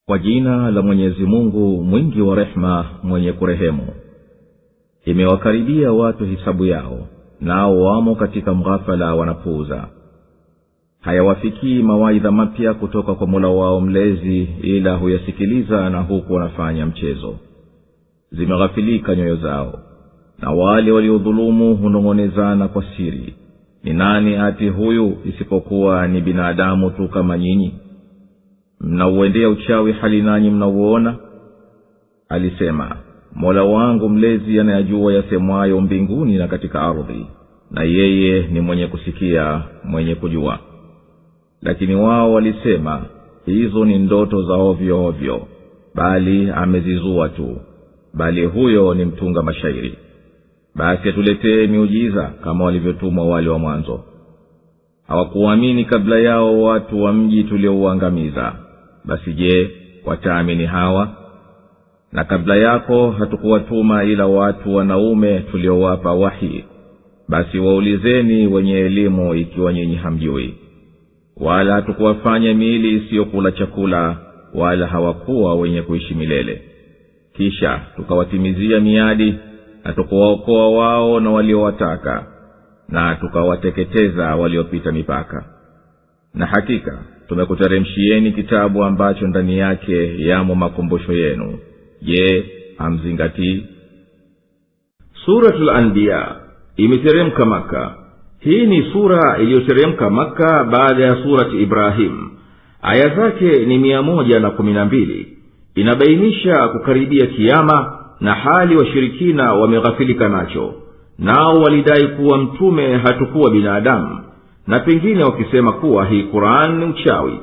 Kwa jina la Mwenyezi Mungu mwingi wa rehema, mwenye kurehemu. Imewakaribia watu hisabu yao, nao wamo katika mghafala wanapuuza. Hayawafikii mawaidha mapya kutoka kwa Mola wao mlezi, ila huyasikiliza na huku wanafanya mchezo. Zimeghafilika nyoyo zao, na wale waliodhulumu hunong'onezana kwa siri, ni nani ati huyu isipokuwa ni binadamu tu kama nyinyi? Mnauendea uchawi hali nanyi mnauona? Alisema, Mola wangu mlezi anayajua yasemwayo mbinguni na katika ardhi, na yeye ni mwenye kusikia, mwenye kujua. Lakini wao walisema, hizo ni ndoto za ovyo ovyo, bali amezizua tu, bali huyo ni mtunga mashairi. Basi atuletee miujiza kama walivyotumwa wale wa mwanzo. Hawakuamini kabla yao watu wa mji tuliouangamiza, basi je, wataamini hawa? Na kabla yako hatukuwatuma ila watu wanaume tuliowapa wahi, basi waulizeni wenye elimu ikiwa nyinyi hamjui. Wala hatukuwafanya miili isiyokula chakula, wala hawakuwa wenye kuishi milele. Kisha tukawatimizia miadi, na tukawaokoa wao na waliowataka, na tukawateketeza waliopita mipaka. Na hakika tumekuteremshieni kitabu ambacho ndani yake yamo makumbusho yenu. Je, hamzingatii? Suratul Anbiya imeteremka Maka. Hii ni sura iliyoteremka Maka baada ya surati Ibrahim. Aya zake ni 112. Inabainisha kukaribia kiyama na hali washirikina wameghafilika nacho. Nao walidai kuwa mtume hatakuwa binadamu, na pengine wakisema kuwa hii Qur'an ni uchawi,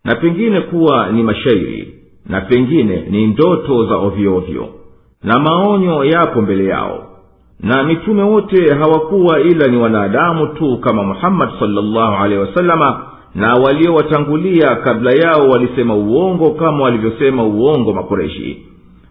na pengine kuwa ni mashairi, na pengine ni ndoto za ovyo ovyo. Na maonyo yapo mbele yao. Na mitume wote hawakuwa ila ni wanadamu tu kama Muhammad sallallahu alaihi wasallama, na waliowatangulia kabla yao walisema uongo kama walivyosema uongo Makureshi.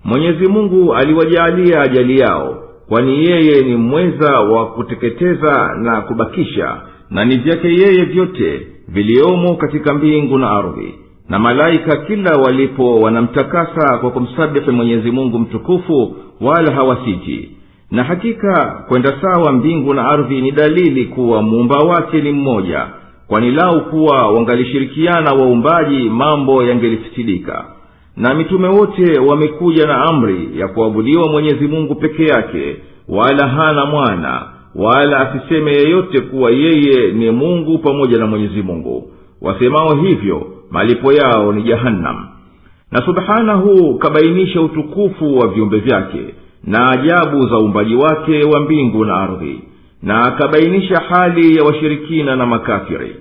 Mwenyezi Mungu aliwajalia ajali yao, kwani yeye ni mweza wa kuteketeza na kubakisha, na ni vyake yeye vyote viliomo katika mbingu na ardhi. Na malaika kila walipo wanamtakasa kwa kumsabihi Mwenyezi Mungu mtukufu, wala hawasiti. Na hakika kwenda sawa mbingu na ardhi ni dalili kuwa muumba wake ni mmoja, kwani lau kuwa wangalishirikiana waumbaji mambo yangelifisidika. Na mitume wote wamekuja na amri ya kuabudiwa Mwenyezi Mungu peke yake, wala hana mwana, wala asiseme yeyote kuwa yeye ni Mungu pamoja na Mwenyezi Mungu. Wasemao hivyo malipo yao ni Jahannam. Na subhanahu kabainisha utukufu wa viumbe vyake na ajabu za uumbaji wake wa mbingu na ardhi, na akabainisha hali ya washirikina na makafiri.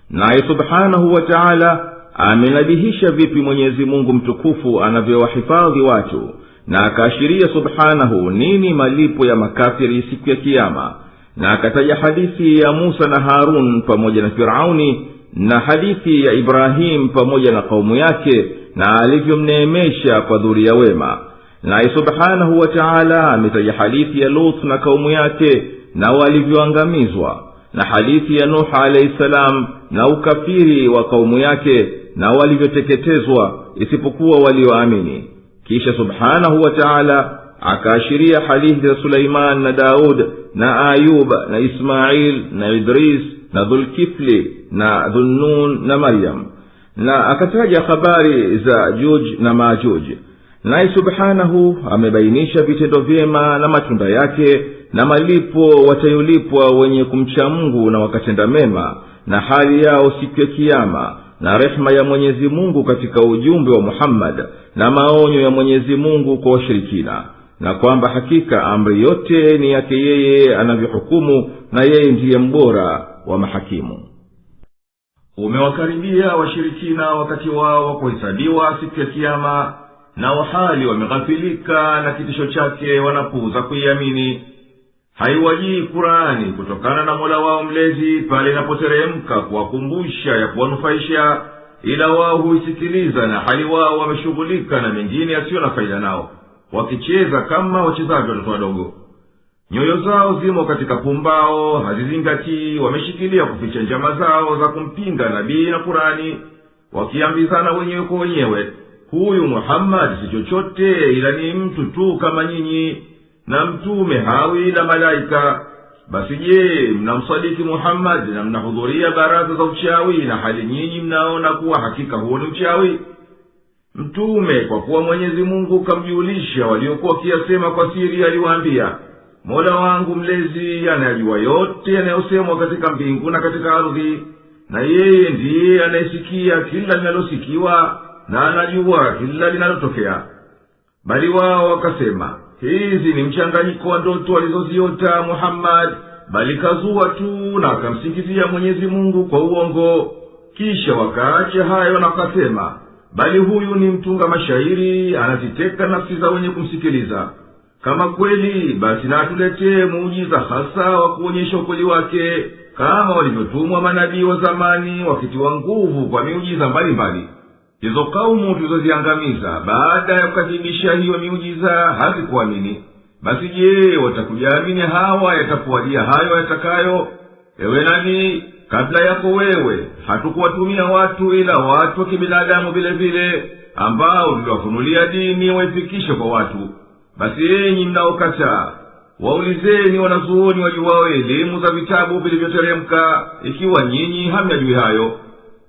Naye subhanahu wa ta'ala amenabihisha vipi Mwenyezi Mungu mtukufu anavyowahifadhi watu, na akaashiria subhanahu nini malipo ya makafiri siku ya kiyama. Na akataja hadithi ya Musa na Harun pamoja na Firauni, na hadithi ya Ibrahim pamoja na kaumu yake, na alivyomneemesha kwa dhuria wema. Naye subhanahu wa ta'ala ametaja hadithi ya Lut na kaumu yake, na walivyoangamizwa, na hadithi ya Nuh alayhi salam na ukafiri wa kaumu yake, na walivyoteketezwa isipokuwa walioamini. Kisha subhanahu wa ta'ala akaashiria hadithi za Suleiman na Daud na Ayub na Ismail na Idris na Dhulkifli na Dhunnun na Maryam, na akataja habari za Juj na Majuj. Naye subhanahu amebainisha vitendo vyema na matunda yake, na malipo watayolipwa wenye kumcha Mungu na wakatenda mema, na hali yao siku ya kiyama, na rehema ya Mwenyezi Mungu katika ujumbe wa Muhammad, na maonyo ya Mwenyezi Mungu kwa washirikina, na kwamba hakika amri yote ni yake yeye anavyohukumu, na yeye ndiye mbora wa mahakimu. Umewakaribia washirikina wakati wao wa kuhesabiwa siku ya kiyama, na wahali wameghafilika na kitisho chake wanapuuza kuiamini. Haiwajii Qur'ani kutokana na Mola wao mlezi pale inapoteremka kuwakumbusha ya kuwanufaisha, ila wao huisikiliza na hali wao wameshughulika na mengine yasiyo na faida nao, wakicheza kama wachezavyo watoto wadogo. Nyoyo zao zimo katika pumbao, hazizingatii, wameshikilia kuficha njama zao za kumpinga nabii na Qur'ani, wakiambizana wenyewe kwa wenyewe, huyu Muhammad si chochote ila ni mtu tu kama nyinyi, na mtume hawi ila malaika. Basi je, mnamsadiki Muhammad na mnahudhuria baraza za uchawi, na hali nyinyi mnaona kuwa hakika huo ni uchawi? Mtume kwa kuwa Mwenyezi Mungu kamjulisha waliokuwa kiyasema kwa siri, aliwaambia, Mola wangu mlezi anayajua yote yanayosemwa katika mbingu na katika ardhi, na yeye ndiye anayesikia kila linalosikiwa na anajua kila linalotokea. Bali wao wakasema, hizi ni mchanganyiko wa ndoto alizoziota Muhammad, bali kazua tu na akamsingizia Mwenyezi Mungu kwa uongo. Kisha wakaacha hayo na wakasema, bali huyu ni mtunga mashairi, anaziteka nafsi za wenye kumsikiliza. Kama kweli, basi na atuletee muujiza hasa wa kuonyesha ukweli wake, kama walivyotumwa manabii wa zamani wakitiwa nguvu kwa miujiza mbalimbali. Hizo kaumu tulizoziangamiza baada ya kukadhibisha hiyo miujiza hazikuamini. Basi je, watakujaamini hawa yatakuwadia hayo yatakayo? Ewe nabii, kabla yako wewe hatukuwatumia watu ila watu wa kibinadamu vile vile, ambao tuliwafunulia dini waifikishe kwa watu. Basi enyi mnaokataa, waulizeni wanazuoni wajuwao elimu za vitabu vilivyoteremka, ikiwa nyinyi hamyajui hayo.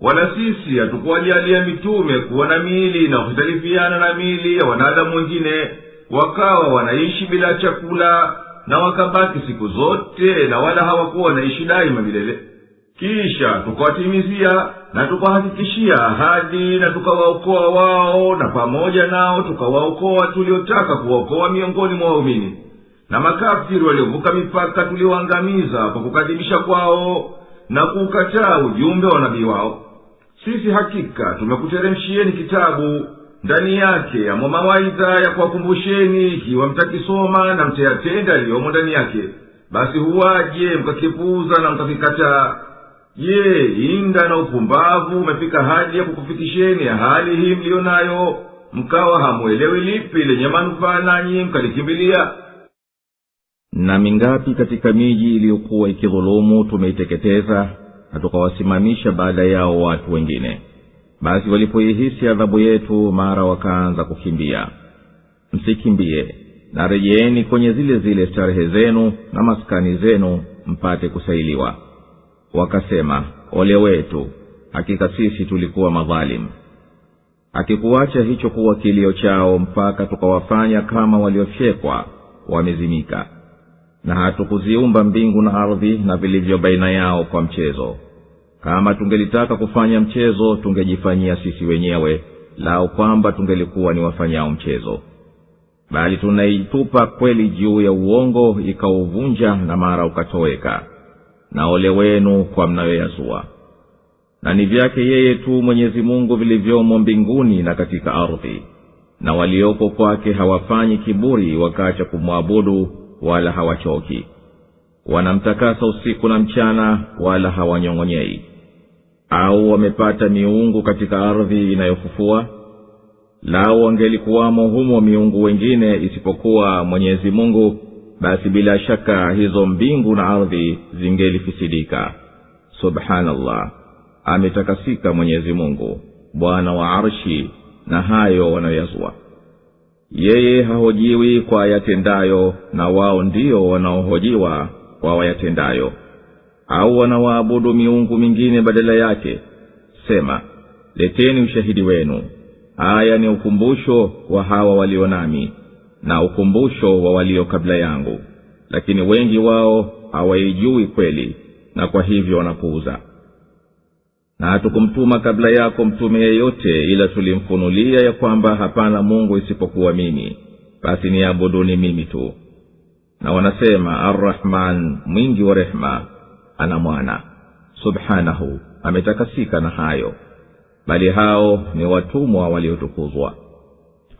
Wala sisi hatukuwajalia mitume kuwa na miili na kutalifiana na miili ya wanadamu wengine, wakawa wanaishi bila chakula na wakabaki siku zote, na wala hawakuwa wanaishi daima milele. Kisha tukawatimizia na tukawahakikishia ahadi, na tukawaokoa wao, na pamoja nao tukawaokoa tuliotaka kuwaokoa miongoni mwa waumini. Na makafiri waliovuka mipaka tuliwaangamiza kwa kukadhibisha kwao na kuukataa ujumbe wa nabii wao. Sisi hakika tumekuteremshieni kitabu, ndani yake yamo mawaidha ya kuwakumbusheni, ikiwa mtakisoma na mtayatenda yaliyomo ndani yake. Basi huwaje mkakipuuza na mkakikataa? Je, inda na upumbavu umefika hadi ya kukufikisheni ya hali hii mlio nayo, mkawa hamuelewi lipi lenye manufaa nanyi mkalikimbilia? Na mingapi katika miji iliyokuwa ikidhulumu tumeiteketeza, na tukawasimamisha baada yao watu wengine. Basi walipoihisi adhabu yetu, mara wakaanza kukimbia. Msikimbie, na rejeeni kwenye zile zile starehe zenu na maskani zenu, mpate kusailiwa. Wakasema, ole wetu, hakika sisi tulikuwa madhalimu. Akikuacha hicho kuwa kilio chao, mpaka tukawafanya kama waliofyekwa wamezimika. Na hatukuziumba mbingu na ardhi na vilivyo baina yao kwa mchezo. Kama tungelitaka kufanya mchezo, tungejifanyia sisi wenyewe, lao kwamba tungelikuwa ni wafanyao mchezo. Bali tunaitupa kweli juu ya uongo, ikauvunja na mara ukatoweka. Na ole wenu kwa mnayoyazua. Na ni vyake yeye tu Mwenyezi Mungu vilivyomo mbinguni na katika ardhi, na walioko kwake hawafanyi kiburi wakaacha kumwabudu, wala hawachoki. Wanamtakasa usiku na mchana, wala hawanyong'onyei. Au wamepata miungu katika ardhi inayofufua? Lao wangelikuwamo humo miungu wengine isipokuwa Mwenyezi Mungu, basi bila shaka hizo mbingu na ardhi zingelifisidika. Subhanallah, ametakasika Mwenyezi Mungu, Bwana wa Arshi, na hayo wanayoyazua. Yeye hahojiwi kwa yatendayo, na wao ndio wanaohojiwa kwa wayatendayo. Au wanawaabudu miungu mingine badala yake? Sema, leteni ushahidi wenu. Haya ni ukumbusho wa hawa walio nami, na ukumbusho wa walio kabla yangu, lakini wengi wao hawaijui kweli, na kwa hivyo wanapuuza. Na hatukumtuma kabla yako mtume yeyote, ila tulimfunulia ya kwamba hapana Mungu isipokuwa mimi, basi niabuduni mimi tu. Na wanasema, Ar-Rahman, mwingi wa rehema, ana mwana. Subhanahu, ametakasika na hayo. Bali hao ni watumwa waliotukuzwa.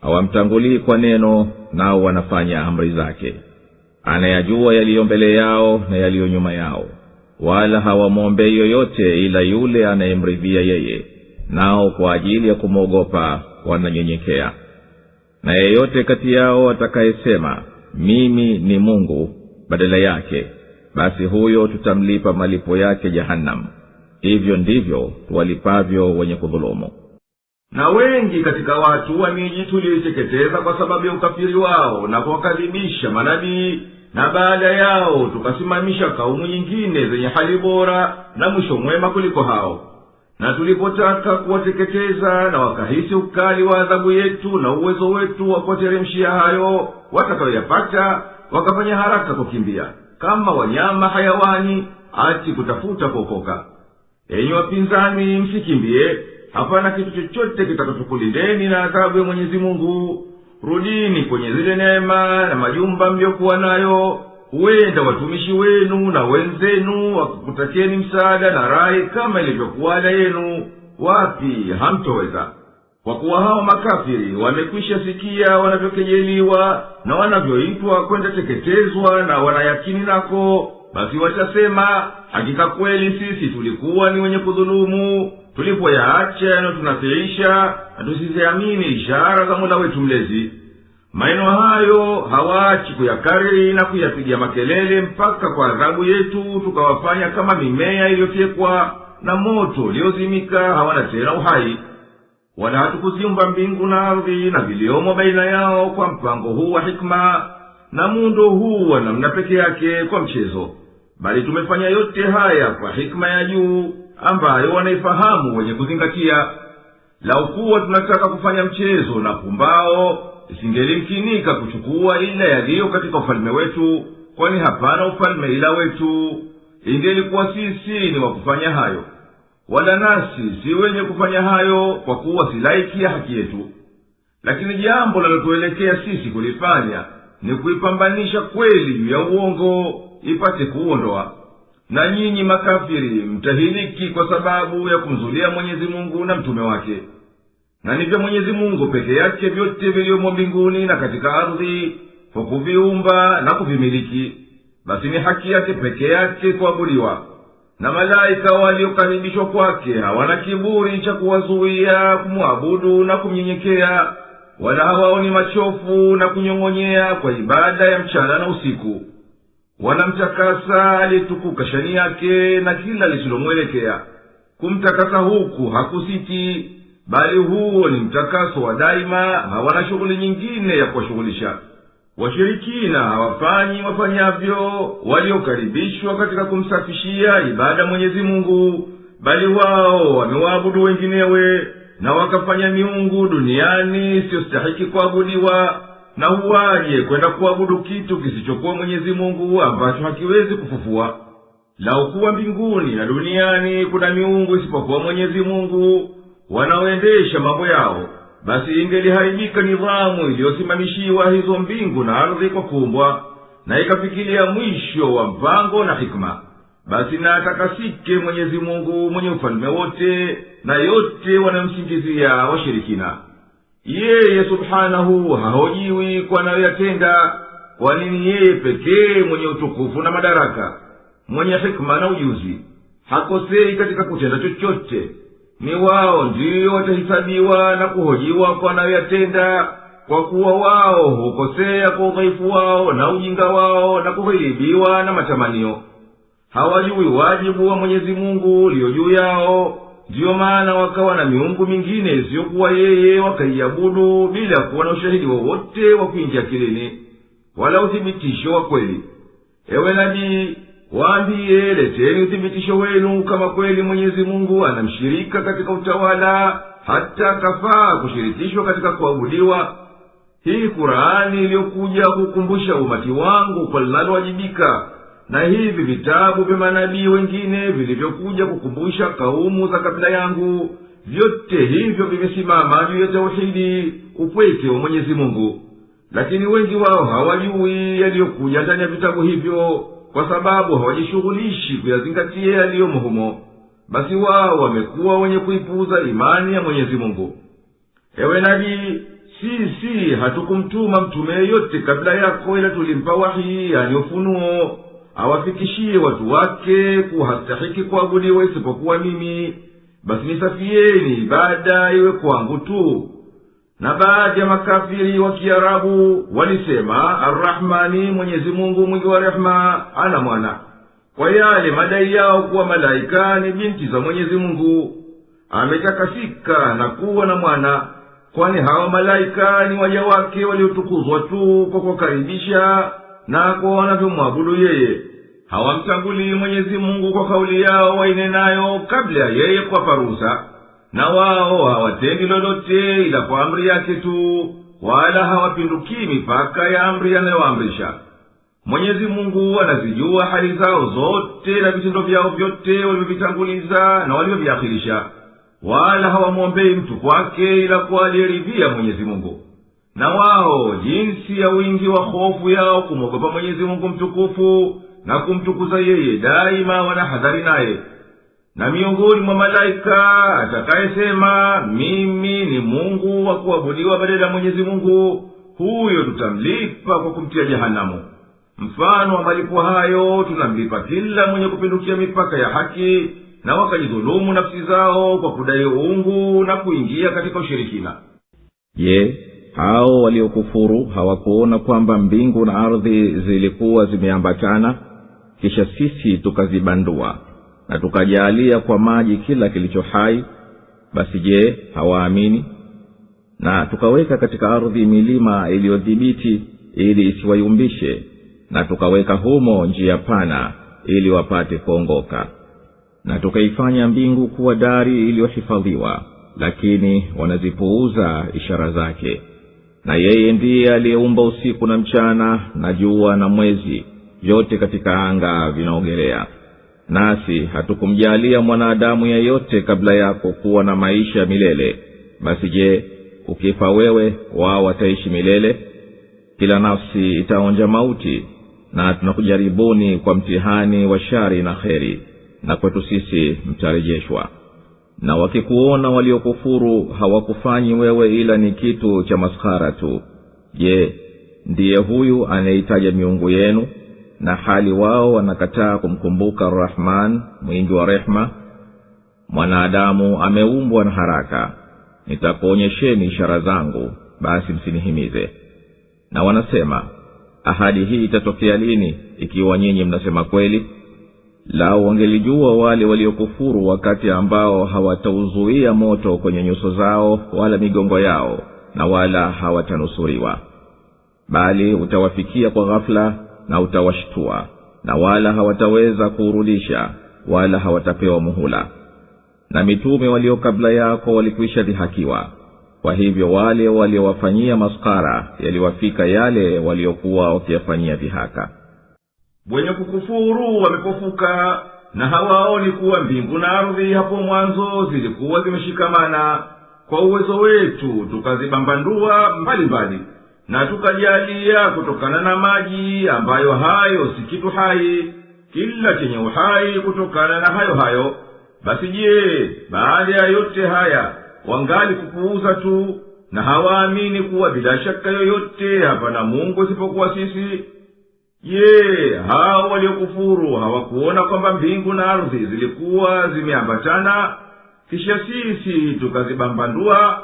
Hawamtangulii kwa neno, nao wanafanya amri zake. Anayajua yaliyo mbele yao na yaliyo nyuma yao, wala hawamwombei yoyote ila yule anayemridhia yeye, nao kwa ajili ya kumwogopa wananyenyekea. Na yeyote kati yao atakayesema, mimi ni Mungu, badala yake, basi huyo tutamlipa malipo yake Jahannam. Hivyo ndivyo tuwalipavyo wenye kudhulumu. na wengi katika watu wa miji tuliiteketeza kwa sababu ya ukafiri wao na kuwakadhibisha manabii, na baada yao tukasimamisha kaumu nyingine zenye hali bora na mwisho mwema kuliko hao. Na tulipotaka kuwateketeza na wakahisi ukali wa adhabu yetu na uwezo wetu wa kuwateremshia hayo watakayoyapata, wakafanya haraka kukimbia kama wanyama hayawani ati kutafuta kuokoka. Enyi wapinzani, msikimbie, hapana kitu chochote kitakachokulindeni na adhabu ya Mwenyezi Mungu. Rudini kwenye zile neema na majumba mliokuwa nayo. Huenda watumishi wenu na wenzenu wakukutakeni msaada na rai kama ilivyokuwa ada yenu. Wapi hamtoweza, kwa kuwa hao makafiri wamekwisha sikia wanavyokejeliwa na wanavyoitwa kwenda teketezwa, na wanayakini nako. Basi watasema, hakika kweli sisi tulikuwa ni wenye kudhulumu tulipoyaacha yanayotunafiisha na tusiziamini ishara za Mola wetu mlezi. Maneno hayo hawaachi kuyakariri na kuyapigia makelele mpaka kwa adhabu yetu tukawafanya kama mimea iliyotekwa na moto uliozimika, hawana tena uhai. Wala hatukuziumba mbingu na ardhi na viliomo baina yao kwa mpango huu wa hikma na muundo huu wa namna peke yake kwa mchezo, bali tumefanya yote haya kwa hikma ya juu ambayo wanaifahamu wenye kuzingatia. Lau kuwa tunataka kufanya mchezo na pumbao, isingelimkinika kuchukua ila yaliyo katika ufalme wetu, kwani hapana ufalme ila wetu. Ingelikuwa sisi ni wa kufanya hayo, wala nasi si wenye kufanya hayo, kwa kuwa si laiki ya haki yetu. Lakini jambo linalotuelekea sisi kulifanya ni kuipambanisha kweli juu ya uongo, ipate kuondoa. Na nyinyi makafiri mtahiliki kwa sababu ya kumzulia Mwenyezi Mungu na mtume wake. Na ni vya Mwenyezi Mungu peke yake vyote vilivyomo mbinguni na katika ardhi, kwa kuviumba na kuvimiliki. Basi ni haki yake peke yake kuabudiwa. Na malaika waliokaribishwa kwake hawana kiburi cha kuwazuia kumwabudu na kumnyenyekea, wala hawaoni machofu na kunyong'onyea kwa ibada ya mchana na usiku. Wanamtakasa aliyetukuka shani yake na kila lisilomwelekea. Kumtakasa huku hakusiti, bali huo ni mtakaso wa daima, hawana shughuli nyingine ya kuwashughulisha. Washirikina hawafanyi wafanyavyo waliokaribishwa katika kumsafishia ibada Mwenyezi Mungu, bali wao wamewaabudu wenginewe na wakafanya miungu duniani isiyostahiki kuabudiwa, na huwaje kwenda kuabudu kitu kisichokuwa Mwenyezi Mungu ambacho hakiwezi kufufua. Lau kuwa mbinguni na duniani kuna miungu isipokuwa Mwenyezi Mungu wanaoendesha mambo yao, basi ingeliharibika nidhamu iliyosimamishiwa hizo mbingu na ardhi kwa kuumbwa, na ikafikilia mwisho wa mpango na hikma. Basi na atakasike Mwenyezi Mungu mwenye ufalme wote na yote wanamsingizia washirikina. Yeye subhanahu hahojiwi kwa anayoyatenda, kwani ni yeye pekee mwenye utukufu na madaraka, mwenye hikma na ujuzi, hakosei katika kutenda chochote. Ni wao ndiyo watahisabiwa na kuhojiwa kwa anayoyatenda, kwa kuwa wao hukosea kwa udhaifu wao na ujinga wao na kughilibiwa na matamanio. Hawajui wajibu wa Mwenyezi Mungu ulio juu yao, ndiyo maana wakawa na miungu mingine isiyokuwa yeye wakaiabudu bila kuwa na ushahidi wowote wa kuingia akilini wala uthibitisho wa kweli. Ewe nabii, waambie, leteni uthibitisho wenu kama kweli Mwenyezi Mungu anamshirika katika utawala, hata kafaa kushirikishwa katika kuabudiwa. Hii Qur'ani iliyokuja kukumbusha umati wangu kwa linalowajibika, na hivi vitabu vya manabii wengine vilivyokuja kukumbusha kaumu za kabla yangu, vyote hivyo vimesimama juu ya tauhidi, upweke wa Mwenyezi Mungu. Lakini wengi wao hawajui yaliyokuja ndani ya vitabu hivyo, kwa sababu hawajishughulishi kuyazingatia yaliyomo humo. Basi wao wamekuwa wenye kuipuuza imani ya Mwenyezi Mungu. Ewe nabii, sisi hatukumtuma mtume yeyote kabla yako, ila tulimpa wahi, yani ufunuo, awafikishie watu wake kuwa hastahiki kuabudiwa isipokuwa mimi. Basi nisafieni ibada iwe kwangu tu. Na baadhi ya makafiri wa Kiarabu walisema, Ar-Rahmani, Mwenyezi Mungu mwingi wa rehema, ana mwana, kwa yale madai yao kuwa malaika ni binti za Mwenyezi Mungu. ametakasika na kuwa na mwana, kwani hawa malaika ni waja wake waliotukuzwa tu kwa kuwakaribisha na kwa wanavyomwabudu yeye. Hawamtangulii Mwenyezi Mungu kwa kauli yao wainenayo kabla ya yeye kuwapa ruhusa, na wao hawatendi lolote ila kwa amri yake tu, wala hawapindukii mipaka ya amri anayoamrisha. Mwenyezi Mungu anazijua hali zao zote na vitendo vyao vyote walivyovitanguliza na walivyoviakhirisha, wala hawamwombei mtu kwake ila kwa aliyeridhia Mwenyezi Mungu. Na wao jinsi ya wingi wa hofu yao kumwogopa Mwenyezi Mungu mtukufu na kumtukuza yeye, daima wanahadhari naye. Na miongoni mwa malaika atakayesema mimi ni Mungu wa kuabudiwa badala ya Mwenyezi Mungu, huyo tutamlipa kwa kumtia jehanamu. Mfano wa malipo hayo tunamlipa kila mwenye kupindukia mipaka ya haki na wakajidhulumu nafsi zao kwa kudai uungu na kuingia katika ushirikina. Je, hao waliokufuru hawakuona kwamba mbingu na ardhi zilikuwa zimeambatana, kisha sisi tukazibandua na tukajalia kwa maji kila kilicho hai? Basi je, hawaamini? Na tukaweka katika ardhi milima iliyodhibiti ili isiwayumbishe, na tukaweka humo njia pana ili wapate kuongoka. Na tukaifanya mbingu kuwa dari iliyohifadhiwa, lakini wanazipuuza ishara zake. Na yeye ndiye aliyeumba usiku na mchana na jua na mwezi, vyote katika anga vinaogelea. Nasi hatukumjalia mwanadamu yeyote kabla yako kuwa na maisha milele. Basi je, ukifa wewe, wao wataishi milele? Kila nafsi itaonja mauti, na tunakujaribuni kwa mtihani wa shari na kheri, na kwetu sisi mtarejeshwa. Na wakikuona waliokufuru hawakufanyi wewe ila ni kitu cha maskhara tu. Je, ndiye huyu anayeitaja miungu yenu, na hali wao wanakataa kumkumbuka Rahman mwingi wa rehma? Mwanadamu ameumbwa na haraka, nitakuonyesheni ishara zangu, basi msinihimize. Na wanasema, ahadi hii itatokea lini, ikiwa nyinyi mnasema kweli? Lao wangelijua wale waliokufuru wakati ambao hawatauzuia moto kwenye nyuso zao wala migongo yao, na wala hawatanusuriwa. Bali utawafikia kwa ghafla na utawashtua, na wala hawataweza kuurudisha, wala hawatapewa muhula. Na mitume walio kabla yako walikwisha dhihakiwa, kwa hivyo wale waliowafanyia maskara yaliwafika yale waliokuwa wakiyafanyia dhihaka. Wenye kukufuru wamepofuka, na hawaoni kuwa mbingu na ardhi hapo mwanzo zilikuwa zimeshikamana. Kwa uwezo wetu tukazibambandua mbalimbali, na tukajalia kutokana na maji ambayo hayo si kitu hai, kila chenye uhai kutokana na hayo hayo. Basi je, baada ya yote haya wangali kupuuza tu, na hawaamini kuwa bila shaka yoyote hapana Mungu isipokuwa sisi? Je, hao waliokufuru hawakuona kwamba mbingu na ardhi zilikuwa zimeambatana, kisha sisi tukazibambandua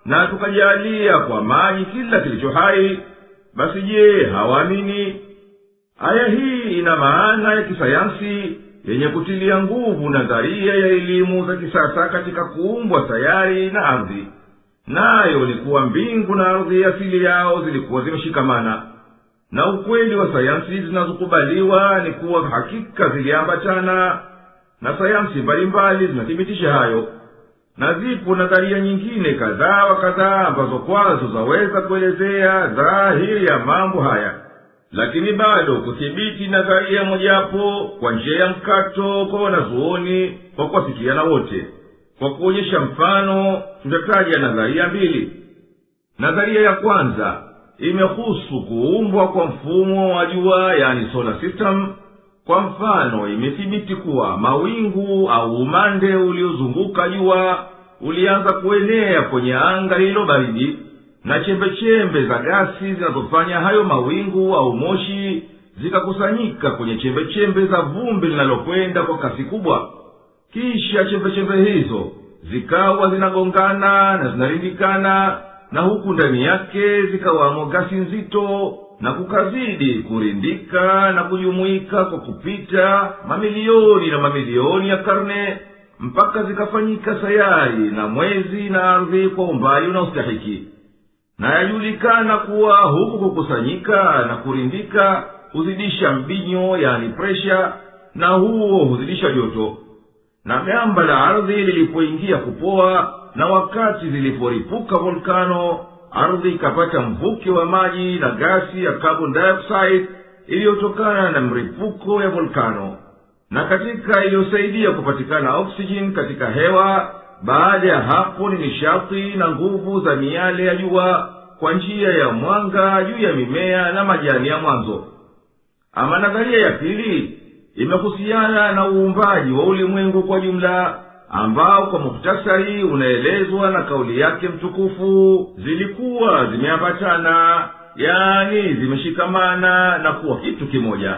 na tukajalia kwa maji kila kilicho hai? Basi je, hawaamini? Aya hii ina maana ya kisayansi yenye kutilia nguvu nadharia ya elimu za kisasa katika kuumbwa sayari na ardhi. Nayo ni kuwa mbingu na ardhi asili yao zilikuwa zimeshikamana. Na ukweli wa sayansi zinazokubaliwa ni kuwa hakika ziliambatana, na sayansi mbalimbali zinathibitisha hayo. Na zipo nadharia nyingine kadhaa wa kadhaa ambazo kwazo zaweza kuelezea dhahiri ya mambo haya, lakini bado kuthibiti nadharia mojapo kwa njia ya mkato kwa wanazuoni kwa kuwafikiana wote. Kwa kuonyesha mfano, tutataja nadharia mbili. Nadharia ya kwanza imehusu kuumbwa kwa mfumo wa jua, yani solar system. Kwa mfano, imethibiti kuwa mawingu au umande uliozunguka jua ulianza kuenea kwenye anga hilo baridi, na chembe-chembe za gasi zinazofanya hayo mawingu au moshi zikakusanyika kwenye chembe-chembe za vumbi linalokwenda kwa kasi kubwa. Kisha chembe-chembe hizo zikawa zinagongana na zinarindikana, na huku ndani yake zikawamo gasi nzito, na kukazidi kurindika na kujumuika kwa kupita mamilioni na mamilioni ya karne, mpaka zikafanyika sayari na mwezi na ardhi kwa umbali unaostahiki. Na yajulikana kuwa huku kukusanyika na kurindika huzidisha mbinyo, yani presha, na huo huzidisha joto. Na gamba la ardhi lilipoingia kupoa, na wakati ziliporipuka volkano, ardhi ikapata mvuke wa maji na gasi ya carbon dioxide iliyotokana na mripuko ya volkano, na katika iliyosaidia kupatikana oksijeni katika hewa. Baada ya hapo ni nishati na nguvu za miale ya jua kwa njia ya mwanga juu ya mimea na majani ya mwanzo. Ama nadharia ya pili imehusiana na uumbaji wa ulimwengu kwa jumla, ambao kwa muhtasari unaelezwa na kauli yake mtukufu, zilikuwa zimeambatana, yani zimeshikamana na kuwa kitu kimoja.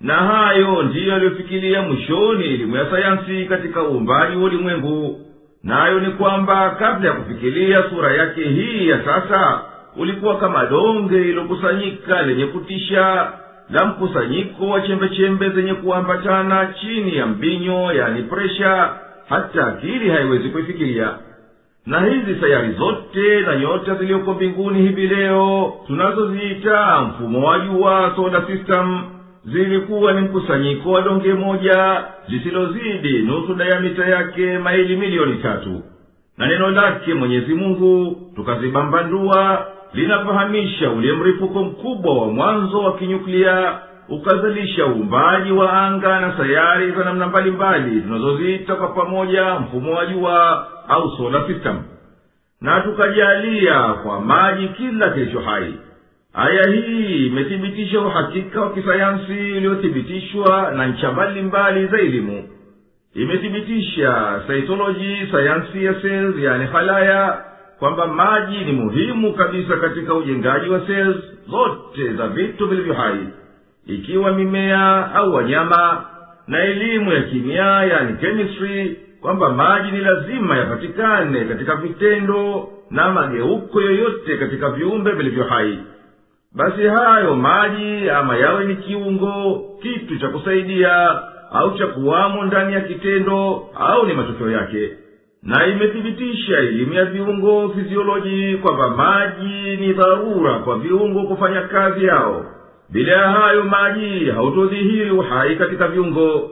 Na hayo ndiyo yaliyofikiria mwishoni elimu ya sayansi katika uumbaji wa ulimwengu. Nayo ni kwamba kabla ya kufikiria sura yake hii ya sasa, ulikuwa kama donge ilokusanyika lenye kutisha, la mkusanyiko wa chembe-chembe zenye kuambatana chini ya mbinyo, yani presha, hata akili haiwezi kuifikiria. Na hizi sayari zote na nyota zilioko mbinguni hivi leo tunazoziita mfumo wa jua, solar system, zilikuwa ni mkusanyiko wa donge moja lisilozidi nusu diamita yake maili milioni 3. Na neno lake Mwenyezi Mungu tukazibambandua linafahamisha ule mripuko mkubwa wa mwanzo wa kinyuklia ukazalisha uumbaji wa anga na sayari za namna mbalimbali tunazoziita kwa pamoja mfumo wa jua au solar system. Na tukajalia kwa maji kila kilicho hai. Aya hii imethibitisha uhakika wa kisayansi uliothibitishwa na ncha mbalimbali za elimu. Imethibitisha cytology, sayansi ya cells, yani halaya, kwamba maji ni muhimu kabisa katika ujengaji wa cells zote za vitu vilivyo hai, ikiwa mimea au wanyama. Na elimu ya kimia, yani chemistry, kwamba maji ni lazima yapatikane katika vitendo na mageuko yoyote katika viumbe vilivyo hai. Basi hayo maji ama yawe ni kiungo, kitu cha kusaidia au cha kuwamo ndani ya kitendo, au ni matokeo yake. Na imethibitisha elimu ya viungo, physiology, kwamba maji ni dharura kwa viungo kufanya kazi yao. Bila ya hayo maji hautodhihiri uhai katika viungo.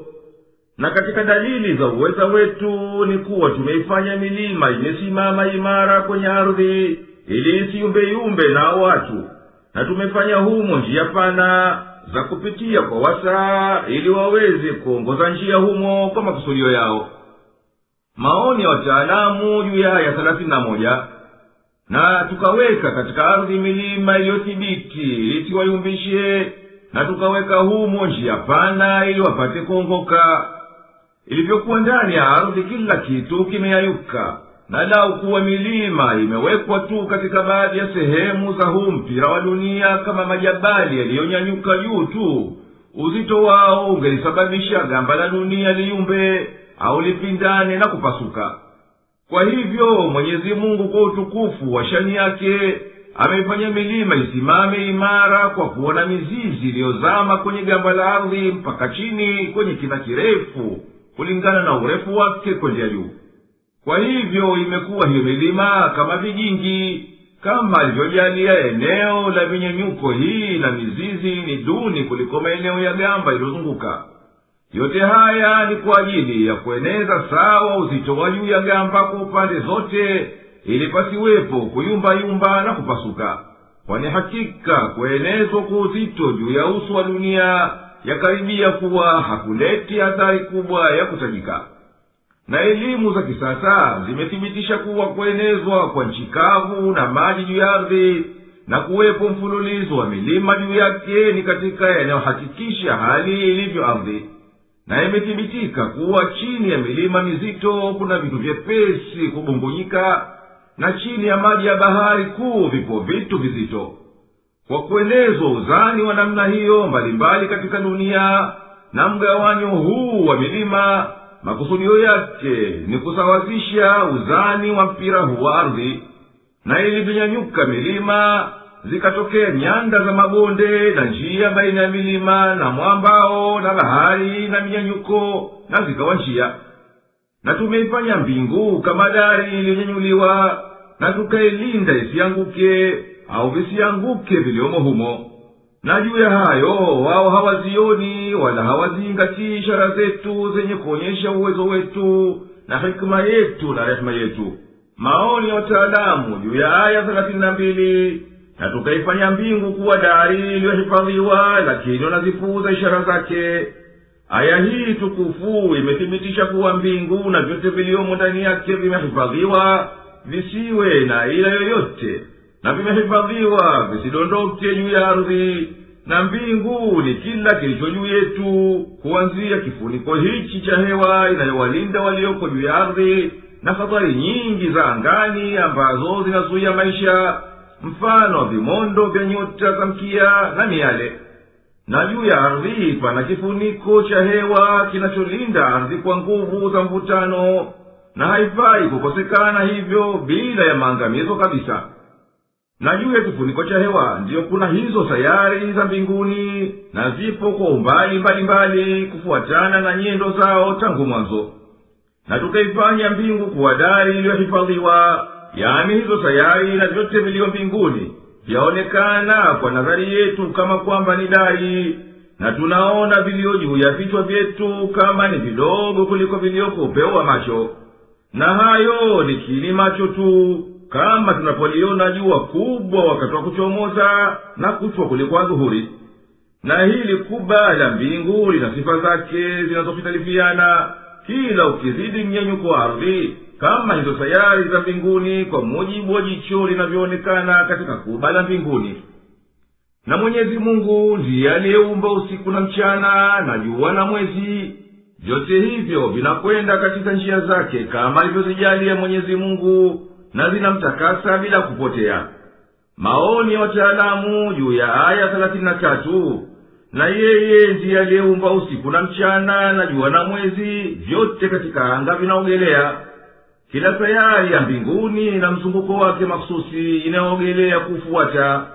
Na katika dalili za uweza wetu ni kuwa tumeifanya milima imesimama imara kwenye ardhi ili isiumbe na watu, na tumefanya humo njia pana za kupitia kwa wasaa ili waweze kuongoza njia humo kwa makusudio yao. Maoni ya wataalamu juu ya aya 31. Na tukaweka katika ardhi milima iliyothibiti ili siwayumbishe, na tukaweka humo njia pana ili wapate kuongoka. Ilivyokuwa ndani ya ardhi kila kitu kimeyayuka, na lau kuwa milima imewekwa tu katika baadhi ya sehemu za huu mpira wa dunia kama majabali yaliyonyanyuka juu tu, uzito wao ungelisababisha gamba la dunia liumbe au lipindane na kupasuka. Kwa hivyo Mwenyezi Mungu kwa utukufu wa shani yake ameifanya milima isimame imara kwa kuona mizizi iliyozama kwenye gamba la ardhi mpaka chini kwenye kina kirefu kulingana na urefu wake kwenda juu. Kwa hivyo imekuwa hiyo milima kama vijingi, kama alivyojalia eneo la vinyenyuko hii na mizizi ni duni kuliko maeneo ya gamba iliyozunguka. Yote haya ni kwa ajili ya kueneza sawa uzito wa juu ya gamba kwa upande zote, ili pasiwepo kuyumba na kupasuka. Kwani hakika kuenezwa kwa uzito juu ya uso wa dunia yakaribia kuwa hakuleti athari kubwa ya kutajika. Na elimu za kisasa zimethibitisha kuwa kuenezwa kwa nchi kavu na maji juu ya ardhi na kuwepo mfululizo wa milima juu yake ni katika yanayohakikisha hali ilivyo ardhi. Na imethibitika kuwa chini ya milima mizito kuna vitu vyepesi kubungujika, na chini ya maji ya bahari kuu vipo vitu vizito. Kwa kuenezwa uzani wa namna hiyo mbalimbali katika dunia na mgawanyo huu wa milima, makusudio yake ni kusawazisha uzani wa mpira huu wa ardhi. Na ilivyonyanyuka milima zikatokea nyanda za mabonde na njia baina ya milima na mwambao na bahari na minyanyuko, na zikawa njia. na tumeifanya mbingu kama dari iliyonyanyuliwa, na tukailinda isianguke au visianguke viliomo humo. Na juu ya hayo wao hawazioni wala hawazingatii ishara zetu zenye kuonyesha uwezo wetu na hikma yetu na rehema yetu. Maoni ya wataalamu juu ya aya 32. Na tukaifanya mbingu kuwa dari iliyohifadhiwa, lakini wanazipuuza ishara zake. Aya hii tukufu imethibitisha kuwa mbingu na vyote viliomo ndani yake vimehifadhiwa visiwe na ila yoyote, na vimehifadhiwa visidondoke juu ya ardhi. Na mbingu ni kila kilicho juu yetu, kuanzia kifuniko hichi cha hewa inayowalinda walioko juu ya ardhi na hatari nyingi za angani ambazo zinazuia maisha, mfano wa vimondo vya nyota za mkia na miale. Na juu ya ardhi pana kifuniko cha hewa kinacholinda ardhi kwa nguvu za mvutano, na haifai kukosekana hivyo bila ya maangamizo kabisa. Na juu ya kifuniko cha hewa ndiyo kuna hizo sayari za mbinguni, na zipo kwa umbali mbalimbali kufuatana na nyendo zao tangu mwanzo. Na tukaifanya mbingu kuwa dari iliyohifadhiwa, yani hizo sayari na vyote vilio mbinguni vyaonekana kwa nadhari yetu kama kwamba ni dari, na tunaona vilio juu ya vichwa vyetu kama ni vidogo kuliko vilioko upeo wa macho. Na hayo ni kini macho tu, kama tunapoliona jua kubwa wakati wa kuchomoza na kuchwa kuliko adhuhuri. Na hili kubwa la mbingu lina sifa zake zinazofitalifiana, kila ukizidi mnyenyuko wa ardhi kama hizo sayari za mbinguni, kwa mujibu wa jicho linavyoonekana katika kubwa la mbinguni. Na Mwenyezi Mungu ndiye aliyeumba usiku na mchana na jua na mwezi. Vyote hivyo vinakwenda katika njia zake kama alivyozijalia Mwenyezi Mungu, na zinamtakasa bila kupotea. Maoni ya wataalamu juu ya aya 33. Na yeye ndiye aliyeumba usiku na mchana na jua na mwezi, vyote katika anga vinaogelea. Kila sayari ya mbinguni na mzunguko wake mahsusi inaogelea kufuata,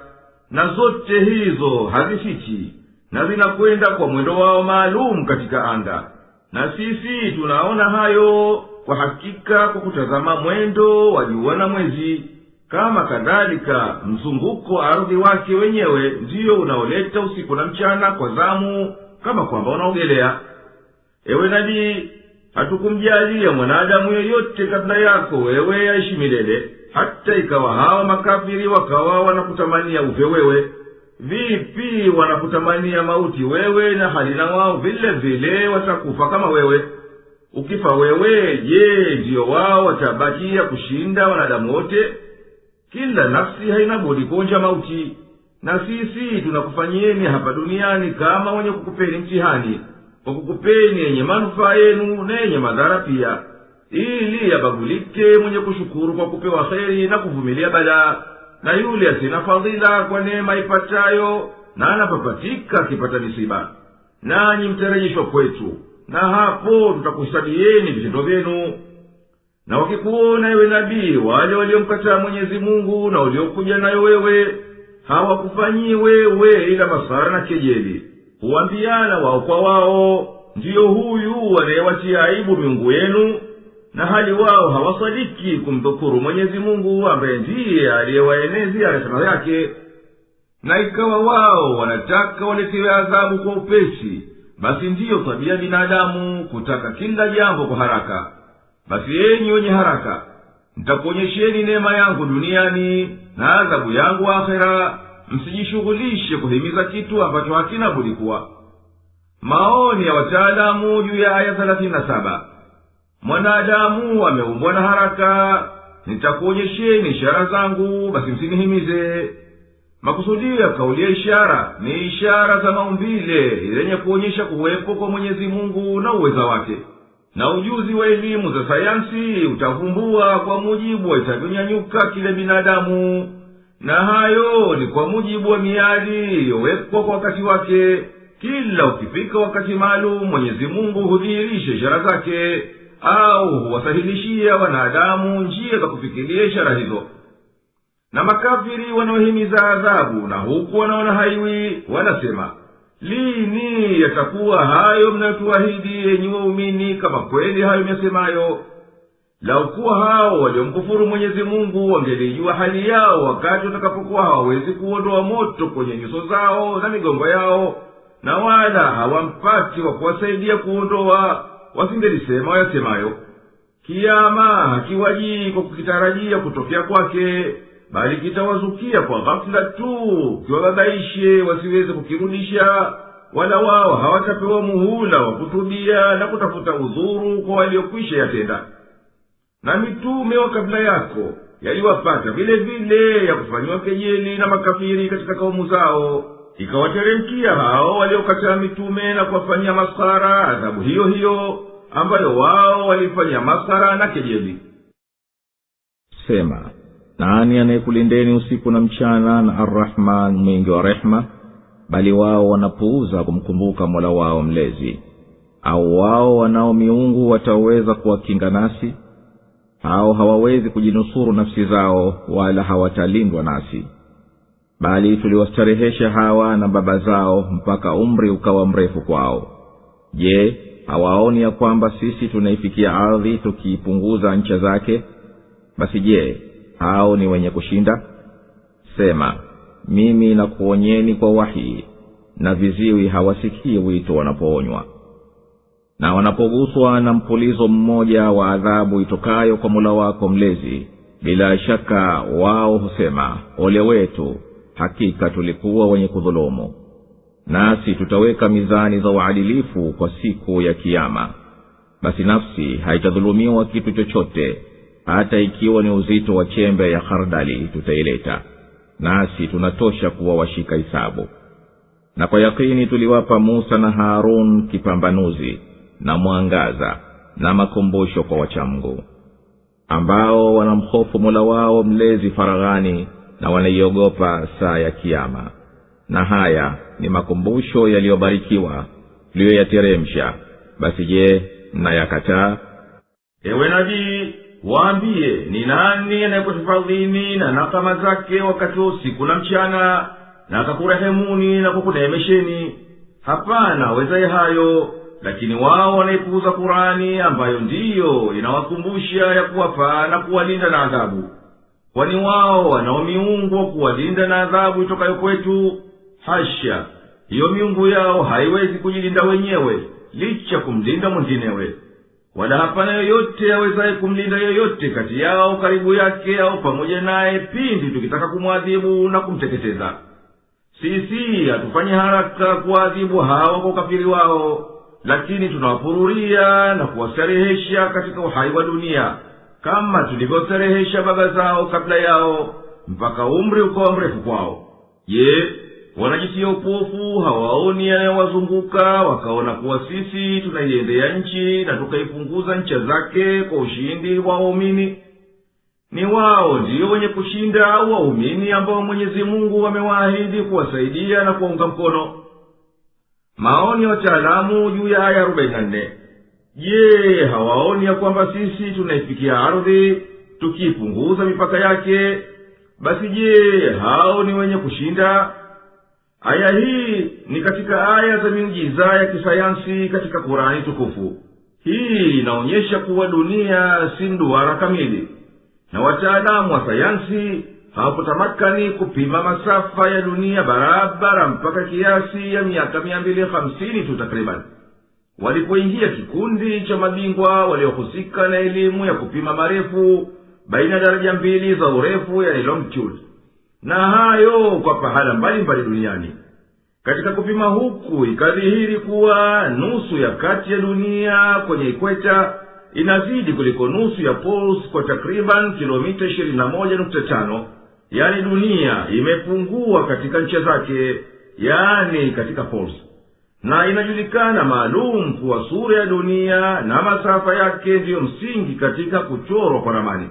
na zote hizo hazisiti, na zinakwenda kwa mwendo wao maalum katika anga. Na sisi tunaona hayo kwa hakika kwa kutazama mwendo wa jua na mwezi. Kama kadhalika mzunguko wa ardhi wake wenyewe ndiyo unaoleta usiku na mchana kwa zamu, kama kwamba unaogelea. Ewe nabii, hatukumjalia mwanadamu yoyote kabla yako wewe aishi milele, hata ikawa hawa makafiri wakawa wanakutamania ufe wewe. Vipi wanakutamania mauti wewe, na hali na wao vile vile watakufa kama wewe? Ukifa wewe, je, ndiyo wao watabakia kushinda wanadamu wote? Kila nafsi haina budi kuonja mauti. Na sisi tunakufanyieni hapa duniani kama wenye kukupeni mtihani, kwa kukupeni yenye manufaa yenu na yenye madhara pia, ili yabagulike mwenye kushukuru kwa kupewa kheri na kuvumilia balaa, na yule asina fadhila kwa neema ipatayo na anapapatika akipata misiba. Nanyi mtarejeshwa kwetu, na hapo tutakuhesabieni vitendo vyenu. Na wakikuona ewe nabii, wale waliomkataa Mwenyezi Mungu na waliokuja nayo wewe, hawakufanyii wewe ila masara na kejeli. Huambiana wao kwa wao, ndiyo huyu anayewatia aibu miungu yenu, na hali wao hawasadiki kumdhukuru Mwenyezi Mungu ambaye ndiye aliyewaenezea rehema yake. Na ikawa wao wanataka waletewe adhabu kwa upesi, basi ndiyo tabia binadamu kutaka kila jambo kwa haraka. Basi enyi wenye haraka, nitakuonyesheni neema yangu duniani na adhabu yangu akhera, msijishughulishe kuhimiza kitu ambacho hakina budi kuwa. Maoni ya wataalamu juu ya aya 37. Mwanadamu ameumbwa na haraka, nitakuonyesheni ishara zangu, basi msinihimize. Makusudio ya kauli ya ishara ni ishara za maumbile zenye kuonyesha kuwepo kwa Mwenyezi Mungu na uweza wake. Na ujuzi wa elimu za sayansi utavumbua kwa mujibu wa itavyonyanyuka kile binadamu, na hayo ni kwa mujibu wa miadi iliyowekwa kwa wakati wake. Kila ukifika wakati maalum, Mwenyezi Mungu hudhihirisha ishara zake, au huwasahilishia wanadamu njia za kufikiria ishara hizo. Na makafiri wanaohimiza adhabu na huku wanaona haiwi, wanasema, lini yatakuwa hayo mnayotuahidi yenyi waumini, kama kweli hayo myasemayo? Lau kuwa hao waliomkufuru Mwenyezi Mungu wangelijua hali yao wakati watakapokuwa hawawezi kuondoa moto kwenye nyuso zao na migongo yao, na wala hawampati wa kuwasaidia kuondoa, wasingelisema wayasemayo. Kiyama hakiwajii kwa kukitarajia kutokea kwake, bali kitawazukia kwa ghafula tu, kiwabadaishe wasiweze kukirudisha, wala wao hawatapewa muhula wa kutubia na kutafuta udhuru kwa waliokwisha yatenda. Na mitume wa kabla yako yaliwapata vile vile ya kufanywa kejeli na makafiri katika kaumu zao, ikawateremkia hao waliokataa mitume na kuwafanyia maskhara adhabu hiyo hiyo ambayo wao walifanyia maskhara na kejeli. Sema, nani anayekulindeni usiku na mchana na Ar-Rahman mwingi wa rehema? Bali wao wanapuuza kumkumbuka Mola wao mlezi. Au wao wanao miungu wataweza kuwakinga nasi? Hao hawawezi kujinusuru nafsi zao, wala hawatalindwa nasi. Bali tuliwastarehesha hawa na baba zao mpaka umri ukawa mrefu kwao. Je, hawaoni ya kwamba sisi tunaifikia ardhi tukiipunguza ncha zake? Basi je, hao ni wenye kushinda? Sema, mimi nakuonyeni kwa wahi, na viziwi hawasikii wito wanapoonywa. Na wanapoguswa na mpulizo mmoja wa adhabu itokayo kwa Mola wako mlezi, bila shaka wao husema, ole wetu, hakika tulikuwa wenye kudhulumu. Nasi tutaweka mizani za uadilifu kwa siku ya Kiyama. Basi nafsi haitadhulumiwa kitu chochote, hata ikiwa ni uzito wa chembe ya khardali tutaileta, nasi tunatosha kuwa washika hisabu. Na kwa yakini tuliwapa Musa na Harun kipambanuzi na mwangaza na makumbusho kwa wachamgu, ambao wanamhofu Mola wao mlezi faraghani na wanaiogopa saa ya Kiyama. Na haya ni makumbusho yaliyobarikiwa tuliyoyateremsha. Basi je, mnayakataa? Ewe nabii, waambie, ni nani anayekufadhini na nakama zake wakati wa usiku na mchana, na akakurehemuni na kukuneemesheni? Hapana wezaye hayo, lakini wao wanaipuuza Kurani ambayo ndiyo inawakumbusha ya kuwafaa na kuwalinda na adhabu. Kwani wao wanao miungu wa kuwalinda na adhabu itokayo kwetu? Hasha! Hiyo miungu yao haiwezi kujilinda wenyewe, licha kumlinda mwinginewe. Wala hapana yoyote awezaye kumlinda yoyote kati yao karibu yake au pamoja naye pindi tukitaka kumwadhibu na kumteketeza. Sisi hatufanye haraka kuadhibu hawa kwa ukafiri wao, lakini tunawapururia na kuwastarehesha katika uhai wa dunia, kama tulivyostarehesha baba zao kabla yao, mpaka umri ukawa mrefu kwao. Je, wanajitia upofu hawaoni yanayowazunguka, wakaona kuwa sisi tunaiendea nchi na tukaipunguza ncha zake kwa ushindi wa waumini? Ni wao ndiyo wenye kushinda au waumini ambao Mwenyezi Mungu amewaahidi kuwasaidia na kuwaunga mkono? Maoni ya wataalamu juu ya aya 44. Je, hawaoni ya kwamba sisi tunaifikia ardhi tukipunguza mipaka yake? Basi je, hao ni wenye kushinda? Aya hii ni katika aya za miujiza ya kisayansi katika Kurani tukufu. Hii inaonyesha kuwa dunia si duara kamili, na wataalamu wa sayansi hawakutamakani kupima masafa ya dunia barabara mpaka kiasi ya miaka 250 tu takriban. Walipoingia kikundi cha mabingwa waliohusika na elimu ya kupima marefu baina daraja mbili za urefu, yani longitude, na hayo kwa pahala mbalimbali duniani. Katika kupima huku ikadhihiri kuwa nusu ya kati ya dunia kwenye ikweta inazidi kuliko nusu ya poles kwa takriban kilomita 21.5. Yani dunia imepungua katika ncha zake, yani katika poles. Na inajulikana maalum kuwa sura ya dunia na masafa yake ndiyo msingi katika kuchorwa kwa ramani.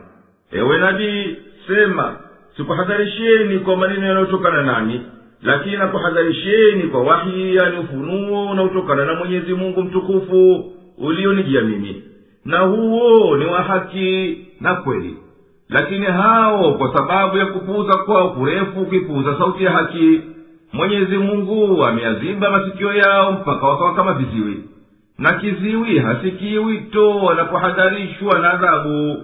Ewe nabii, sema, sikuhadharisheni kwa maneno yanayotokana nami, lakini nakuhadharisheni kwa wahi, yani ufunuo unaotokana na Mwenyezi Mungu mtukufu ulionijia mimi, na huo ni wa haki na kweli. Lakini hao kwa sababu ya kupuuza kwao kurefu kuipuuza sauti ya haki, Mwenyezi Mungu ameyaziba masikio yao mpaka wakawa kama viziwi, na kiziwi hasikii wito wanapohadharishwa na adhabu,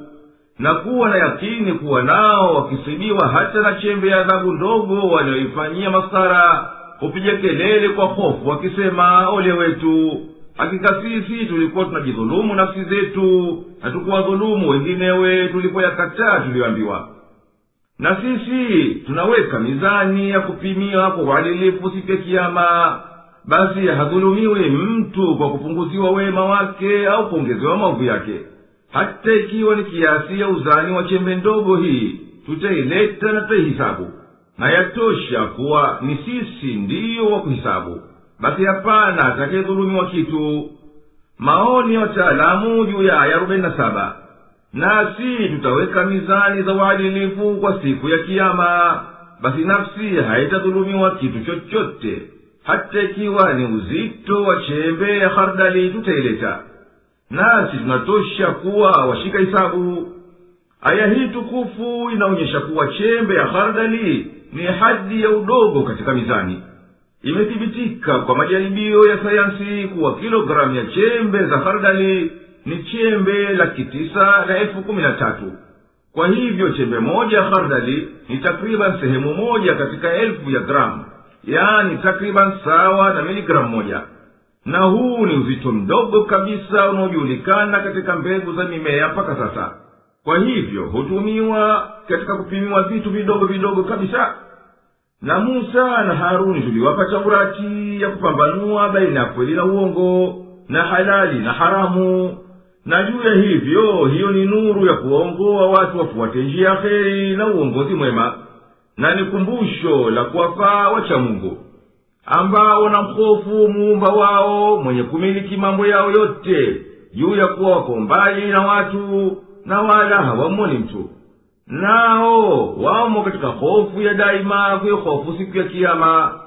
na kuwa na yakini kuwa nao wakisibiwa hata na chembe ya adhabu ndogo walioifanyia masara hupiga kelele kwa hofu wakisema, ole wetu, hakika sisi tulikuwa tunajidhulumu nafsi zetu na tukuwadhulumu wenginewe tulipoyakataa tuliyoambiwa. Na sisi tunaweka mizani ya kupimia kwa uadilifu siku ya Kiyama, basi hadhulumiwi mtu kwa kupunguziwa wema wake au kuongezewa maovu yake. Hata ikiwa ni kiasi ya uzani wa chembe ndogo hii, tutaileta na tutaihisabu, na yatosha kuwa ni sisi ndiyo wa kuhisabu. Basi hapana atakayedhulumiwa kitu. Maoni ya wataalamu juu ya aya 47. Nasi tutaweka mizani za uadilifu kwa siku ya Kiyama, basi nafsi haitadhulumiwa kitu chochote, hata ikiwa ni uzito wa chembe ya khardali tutaileta, nasi tunatosha kuwa washika hisabu. Aya hii tukufu inaonyesha kuwa chembe ya khardali ni hadi ya udogo katika mizani. Imethibitika kwa majaribio ya sayansi kuwa kilogramu ya chembe za khardali ni chembe 9,013. Kwa hivyo chembe moja ya khardali ni takriban sehemu moja katika 1000 ya gramu, yani takriban sawa na miligramu moja. Na huu ni uzito mdogo kabisa unaojulikana katika mbegu za mimea mpaka sasa. Kwa hivyo hutumiwa katika kupimiwa vitu vidogo vidogo kabisa. Na Musa na Haruni tuliwapa Taurati ya kupambanua baina ya kweli na uongo, na halali na haramu. Na juu ya hivyo, hiyo ni nuru ya kuwaongoa watu wafuate njia ya kheri na uongozi mwema, na ni kumbusho la kuwafaa wacha Mungu ambao wanamhofu Muumba wao mwenye kumiliki mambo yao yote, juu ya kuwa wako mbali na watu na wala hawamwoni mtu. Nao wamo katika hofu ya daima, kuihofu siku ya Kiyama.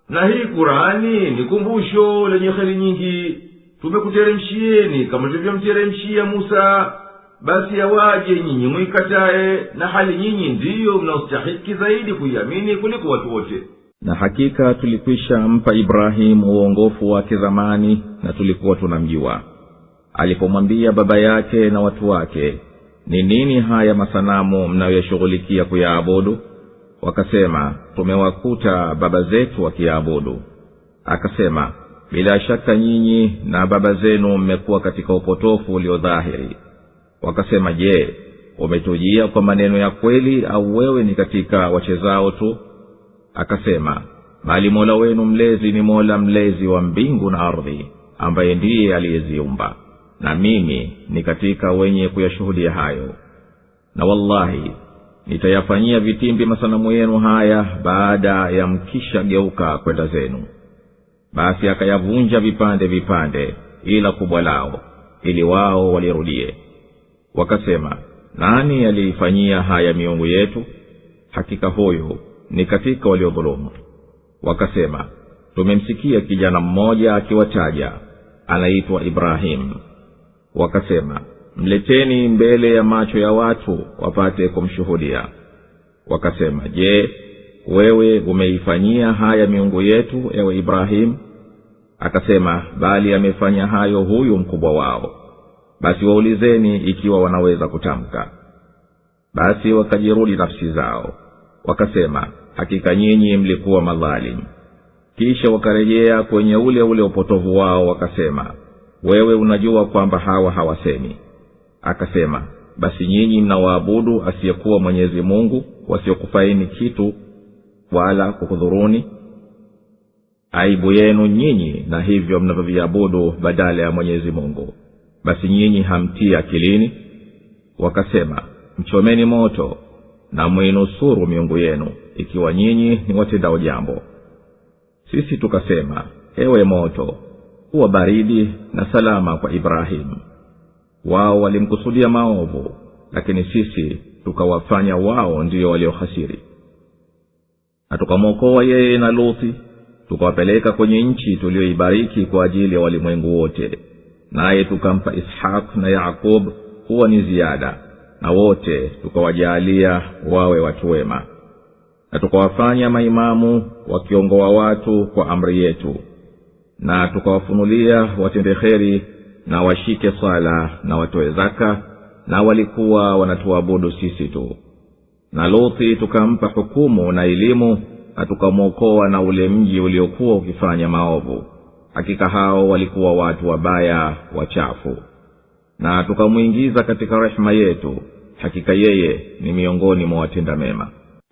Na hii Kurani ni kumbusho lenye kheri nyingi. Tumekuteremshieni kama tulivyomteremshia Musa, basi yawaje nyinyi mwikatae, na hali nyinyi ndiyo mnaostahiki zaidi kuiamini kuliko watu wote. Na hakika tulikwisha mpa Ibrahimu uongofu wake zamani, na tulikuwa tunamjua. Alipomwambia baba yake na watu wake, ni nini haya masanamu mnayoyashughulikia kuyaabudu? Wakasema, tumewakuta baba zetu wakiyaabudu. Akasema, bila shaka nyinyi na baba zenu mmekuwa katika upotofu uliodhahiri. Wakasema, je, umetujia kwa maneno ya kweli au wewe ni katika wachezao tu? Akasema, bali Mola wenu mlezi ni Mola mlezi wa mbingu na ardhi, ambaye ndiye aliyeziumba, na mimi ni katika wenye kuyashuhudia hayo. Na wallahi nitayafanyia vitimbi masanamu yenu haya baada ya mkisha geuka kwenda zenu. Basi akayavunja vipande vipande ila kubwa lao, ili wao walirudie. Wakasema, nani aliifanyia haya miungu yetu? Hakika huyu ni katika waliodhulumu. Wakasema, tumemsikia kijana mmoja akiwataja, anaitwa Ibrahim. Wakasema, mleteni mbele ya macho ya watu wapate kumshuhudia. Wakasema, je, wewe umeifanyia haya miungu yetu, ewe Ibrahim? Akasema, bali amefanya hayo huyu mkubwa wao. Basi waulizeni ikiwa wanaweza kutamka. Basi wakajirudi nafsi zao, wakasema, hakika nyinyi mlikuwa madhalimu. Kisha wakarejea kwenye ule upotovu wao, wakasema, wewe unajua kwamba hawa hawasemi. Akasema, basi nyinyi mnawaabudu asiyekuwa Mwenyezi Mungu, wasiokufaini kitu wala kukudhuruni. Aibu yenu nyinyi na hivyo mnavyoviabudu badala ya Mwenyezi Mungu. Basi nyinyi hamtii akilini? Wakasema, mchomeni moto na muinusuru miungu yenu, ikiwa nyinyi ni watendao jambo. Sisi tukasema, ewe moto, kuwa baridi na salama kwa Ibrahim. Wao walimkusudia maovu, lakini sisi tukawafanya wao ndio waliohasiri. Na tukamwokoa yeye na Luthi, tukawapeleka kwenye nchi tuliyoibariki kwa ajili ya walimwengu wote, naye tukampa Ishaq na Yakub kuwa ni ziada, na wote tukawajaalia wawe watu wema. na tukawafanya maimamu wakiongoa watu kwa amri yetu, na tukawafunulia watende kheri na washike swala na watoe zaka, na walikuwa wanatuabudu sisi tu. Na Luthi tukampa hukumu na elimu, na tukamwokoa na ule mji uliokuwa ukifanya maovu. Hakika hao walikuwa watu wabaya wachafu. Na tukamuingiza katika rehema yetu, hakika yeye ni miongoni mwa watenda mema.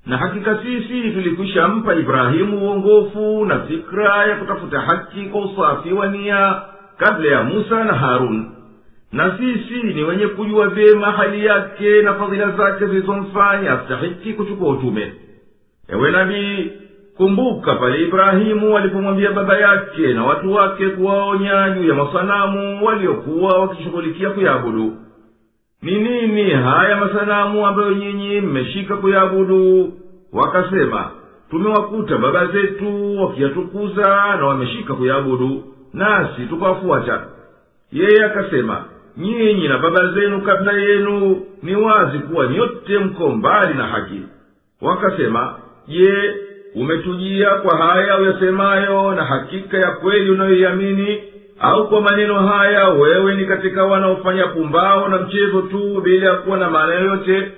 Na hakika sisi tulikwisha mpa Ibrahimu uongofu na fikra ya kutafuta haki kwa usafi wa nia kabla ya Musa na Harun. Na sisi ni wenye kujua vyema hali yake na fadhila zake zilizomfanya astahiki kuchukua utume. Ewe nabii, kumbuka pale Ibrahimu alipomwambia baba yake na watu wake kuwaonya juu ya masanamu waliokuwa wakishughulikia kuyabudu. Ni nini haya masanamu ambayo nyinyi mmeshika kuyabudu? Wakasema, tumewakuta baba zetu wakiyatukuza na wameshika kuyabudu, nasi tukawafuata. Yeye akasema, nyinyi na baba zenu kabla yenu ni wazi kuwa nyote mko mbali na haki. Wakasema, je, umetujia kwa haya uyasemayo na hakika ya kweli unayoiamini, au kwa maneno haya wewe ni katika wanaofanya pumbao na mchezo tu bila kuwa na maana yoyote?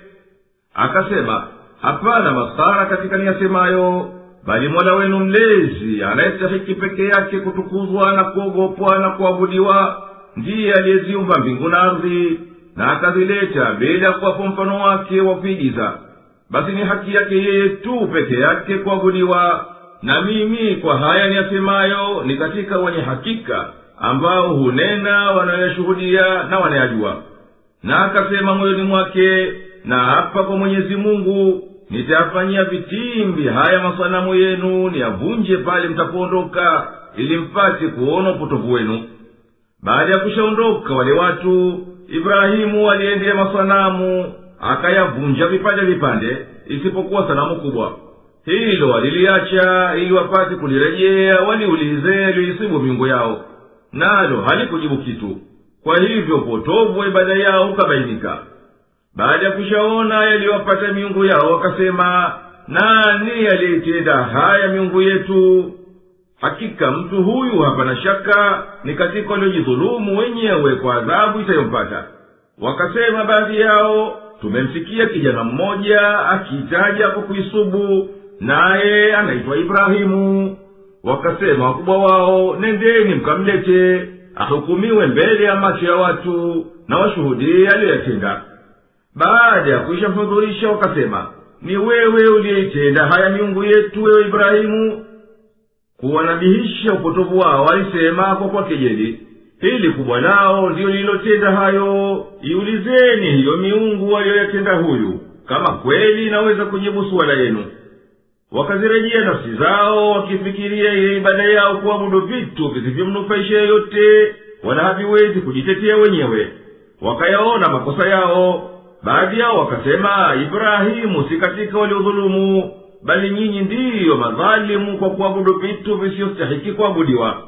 Akasema, hapana maskhara katika niyasemayo, bali Mola wenu mlezi anayestahiki peke yake kutukuzwa na kuogopwa na kuabudiwa ndiye aliyeziumba mbingu na ardhi, na akazileta bila kuwapo mfano wake wa kuigiza. Basi ni haki yake yeye tu peke yake kuabudiwa. Na mimi kwa haya niyasemayo ni katika wenye hakika ambao hunena wanayashuhudia na wanayajua. Na akasema moyoni mwake, na hapa kwa Mwenyezi Mungu, nitayafanyia vitimbi haya masanamu yenu niyavunje pale mtapoondoka, ili mpate kuona upotovu wenu. Baada ya kushaondoka wale watu, Ibrahimu aliendea masanamu akayavunja vipande vipande, isipokuwa sanamu kubwa. Hilo waliliacha ili wapate kulirejea waliulize aliyoisibu miungu yao, nalo halikujibu kitu. Kwa hivyo upotovu wa ibada yao ukabainika. Baada ya kushaona yaliyowapata miungu yao, wakasema, nani aliyetenda haya miungu yetu? Hakika mtu huyu hapana shaka ni katika waliojidhulumu wenyewe kwa adhabu itayompata. Wakasema baadhi yao, tumemsikia kijana mmoja akitaja kwa kuisubu, naye anaitwa Ibrahimu. Wakasema wakubwa wao, nendeni mkamlete ahukumiwe mbele ya macho ya watu na washuhudie aliyoyatenda. Baada ya kuishamhudhurisha wakasema, ni wewe uliyeitenda haya miungu yetu, wewe Ibrahimu? Kuwanabihisha upotovu wao walisema kwa kejeli, hili kubwa lao ndiyo lililotenda hayo. Iulizeni hiyo miungu aliyoyatenda huyu, kama kweli inaweza kujibu suala yenu. Wakazirejea nafsi zao wakifikiria ile ibada yao kuabudu vitu visivyomnufaisha yoyote, wala haviwezi kujitetea wenyewe. Wakayaona makosa yao. Baadhi yao wakasema, Ibrahimu si katika waliodhulumu, bali nyinyi ndiyo madhalimu kwa kuabudu vitu visiyostahiki kuabudiwa.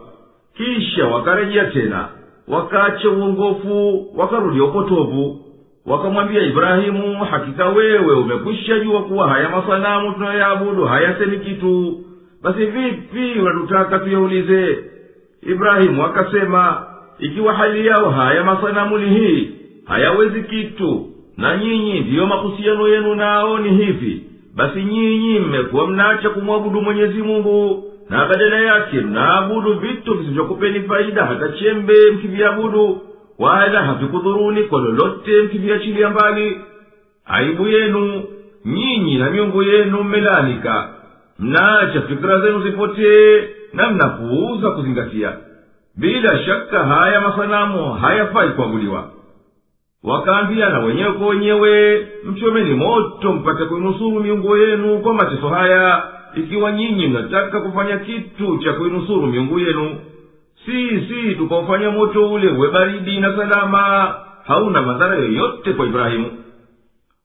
Kisha wakarejea tena, wakaacha uongofu, wakarudia upotovu. Wakamwambia Ibrahimu, hakika wewe umekwisha jua kuwa haya masanamu tunayoabudu hayasemi kitu. Basi vipi unatutaka tuyaulize? Ibrahimu akasema, ikiwa hali yao haya masanamu ni hii, hayawezi kitu, na nyinyi ndiyo mahusiano yenu nao ni hivi, basi nyinyi mmekuwa mnaacha kumwabudu Mwenyezi Mungu, na badala yake mnaabudu vitu visivyokupeni faida hata chembe mkiviabudu, wala havikudhuruni kwa lolote mkiviachilia mbali. Aibu yenu, nyinyi na miungu yenu mmelanika. Mnaacha fikra zenu zipotee na mnapuuza kuzingatia. Bila shaka haya masanamu hayafai kuabudiwa. Wakaambiana wenyewe kwa wenyewe, mchomeni moto mpate kuinusuru miungu yenu kwa mateso haya, ikiwa nyinyi mnataka kufanya kitu cha kuinusuru miungu yenu. Sisi tukaufanya moto ule uwe baridi na salama, hauna madhara yoyote kwa Ibrahimu.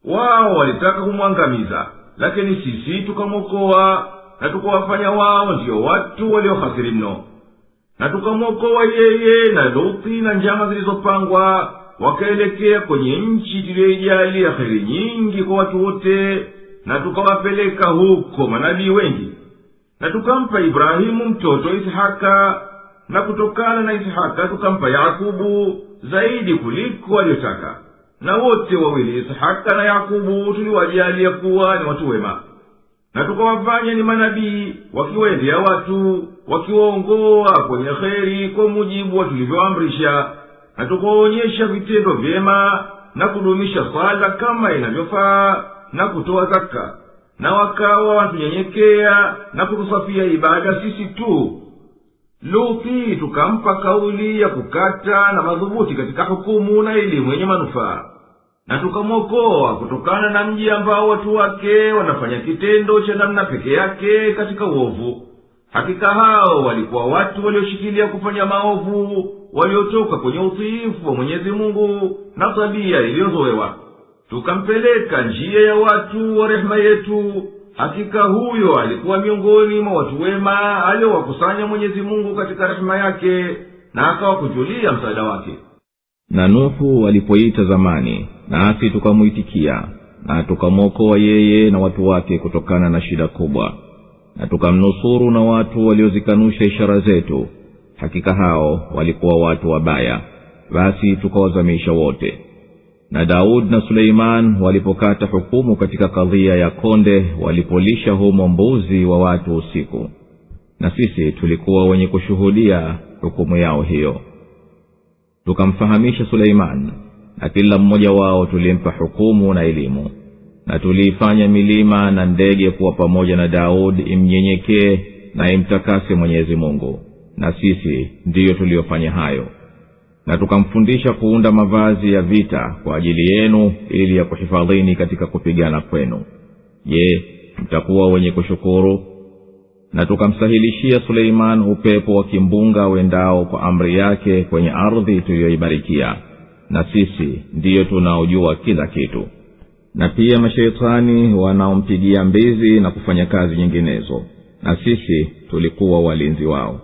Wao walitaka kumwangamiza, lakini sisi tukamwokoa, na tukawafanya wao ndio watu waliohasiri mno. Na tukamwokoa yeye na Luthi na njama zilizopangwa, wakaelekea kwenye nchi tuliyoijalia kheri nyingi kwa watu wote, na tukawapeleka huko manabii wengi, na tukampa Ibrahimu mtoto Ishaka, na kutokana na Ishaka tukampa Yakubu zaidi kuliko aliyotaka. Na wote wawili Ishaka na Yakubu tuliwajalia kuwa ni watu wema, na tukawafanya ni manabii, wakiwaendea watu, wakiwaongoa kwenye kheri kwa mujibu wa tulivyoamrisha, na tukawaonyesha vitendo vyema na kudumisha sala kama inavyofaa na kutoa zaka, na wakawa watunyenyekea na kutusafia ibada sisi tu. Luthi tukampa kauli ya kukata na madhubuti katika hukumu na elimu yenye manufaa, na tukamwokoa kutokana na mji ambao watu wake wanafanya kitendo cha namna peke yake katika uovu. Hakika hao walikuwa watu walioshikilia kufanya maovu, waliotoka kwenye utiifu wa Mwenyezi Mungu na tabia iliyozoewa. Tukampeleka njia ya watu wa rehema yetu. Hakika huyo alikuwa miongoni mwa watu wema aliowakusanya Mwenyezi Mungu katika rehema yake, na akawakujulia msaada wake. Na Nuhu alipoita zamani, nasi tukamuitikia, na tukamwokoa yeye na watu wake kutokana na shida kubwa, na tukamnusuru na watu waliozikanusha ishara zetu. Hakika hao walikuwa watu wabaya, basi tukawazamisha wote. Na Daud na Suleiman walipokata hukumu katika kadhia ya konde, walipolisha humo mbuzi wa watu usiku, na sisi tulikuwa wenye kushuhudia hukumu yao hiyo. Tukamfahamisha Suleiman, na kila mmoja wao tulimpa hukumu na elimu, na tuliifanya milima na ndege kuwa pamoja na Daud imnyenyekee na imtakase Mwenyezi Mungu, na sisi ndiyo tuliofanya hayo. Na tukamfundisha kuunda mavazi ya vita kwa ajili yenu ili ya kuhifadhini katika kupigana kwenu. Je, mtakuwa wenye kushukuru? Na tukamsahilishia Suleiman upepo wa kimbunga wendao kwa amri yake kwenye ardhi tuliyoibarikia, na sisi ndiyo tunaojua kila kitu. Na pia mashaitani wanaompigia mbizi na kufanya kazi nyinginezo, na sisi tulikuwa walinzi wao.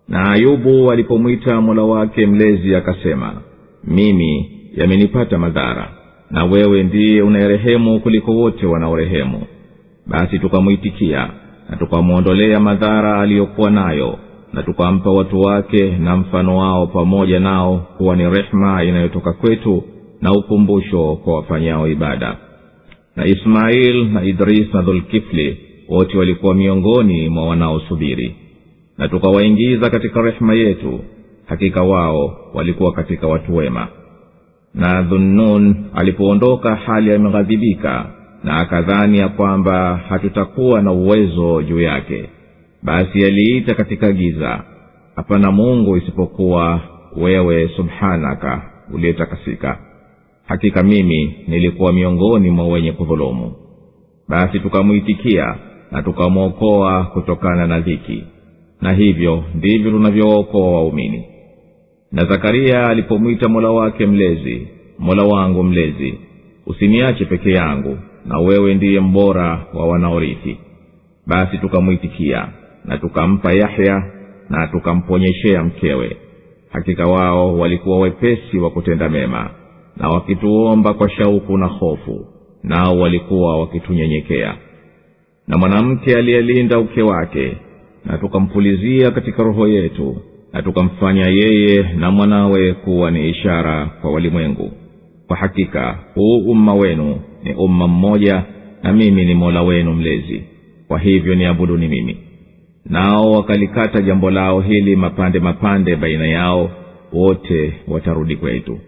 Na Ayubu alipomwita Mola wake mlezi akasema, mimi yamenipata madhara, na wewe ndiye unayerehemu kuliko wote wanaorehemu. Basi tukamuitikia, na tukamuondolea madhara aliyokuwa nayo, na tukampa watu wake na mfano wao pamoja nao kuwa ni rehema inayotoka kwetu na ukumbusho kwa wafanyao ibada. Na Ismail na Idris na Dhulkifli wote walikuwa miongoni mwa wanaosubiri, na tukawaingiza katika rehema yetu. Hakika wao walikuwa katika watu wema. Na Dhunnun alipoondoka hali ameghadhibika, na akadhani ya kwamba hatutakuwa na uwezo juu yake, basi aliita katika giza, hapana Mungu isipokuwa wewe subhanaka uliyetakasika. Hakika mimi nilikuwa miongoni mwa wenye kudhulumu. Basi tukamuitikia, na tukamwokoa kutokana na dhiki, na hivyo ndivyo tunavyookoa waumini. Na Zakaria alipomwita Mola wake mlezi, Mola wangu mlezi, usiniache peke yangu, na wewe ndiye mbora wa wanaorithi. Basi tukamuitikia, na tukampa Yahya, na tukamponyeshea mkewe. Hakika wao walikuwa wepesi wa kutenda mema, na wakituomba kwa shauku na hofu, nao walikuwa wakitunyenyekea. Na mwanamke aliyelinda uke wake, na tukampulizia katika roho yetu, na tukamfanya yeye na mwanawe kuwa ni ishara kwa walimwengu. Kwa hakika huu umma wenu ni umma mmoja, na mimi ni Mola wenu mlezi, kwa hivyo niabuduni mimi. Nao wakalikata jambo lao hili mapande mapande baina yao, wote watarudi kwetu.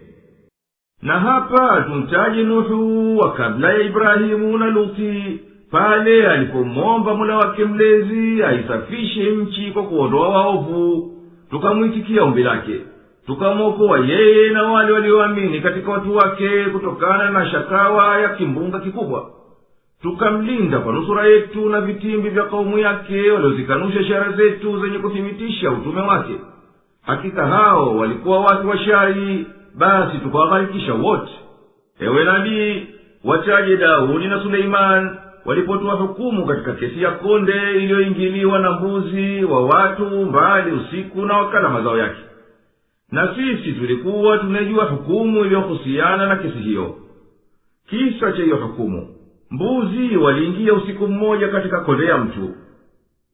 Na hapa tumtaje Nuhu wa kabla ya Ibrahimu na Luthi, pale alipomwomba Mola wake mlezi aisafishe nchi kwa kuondoa waovu. Tukamuitikia ombi lake, tukamwokoa yeye na wale walioamini katika watu wake kutokana na shakawa ya kimbunga kikubwa. Tukamlinda kwa nusura yetu na vitimbi vya kaumu yake waliozikanusha ishara zetu zenye kuthibitisha utume wake. Hakika hao walikuwa watu wa shari, basi tukawagharikisha wote. Ewe nabii, wataje Daudi na Suleiman walipotoa hukumu katika kesi ya konde iliyoingiliwa na mbuzi wa watu mbali usiku na wakala mazao yake. Na sisi tulikuwa tunajua hukumu iliyohusiana na kesi hiyo. Kisa cha hiyo hukumu, mbuzi waliingia usiku mmoja katika konde ya mtu,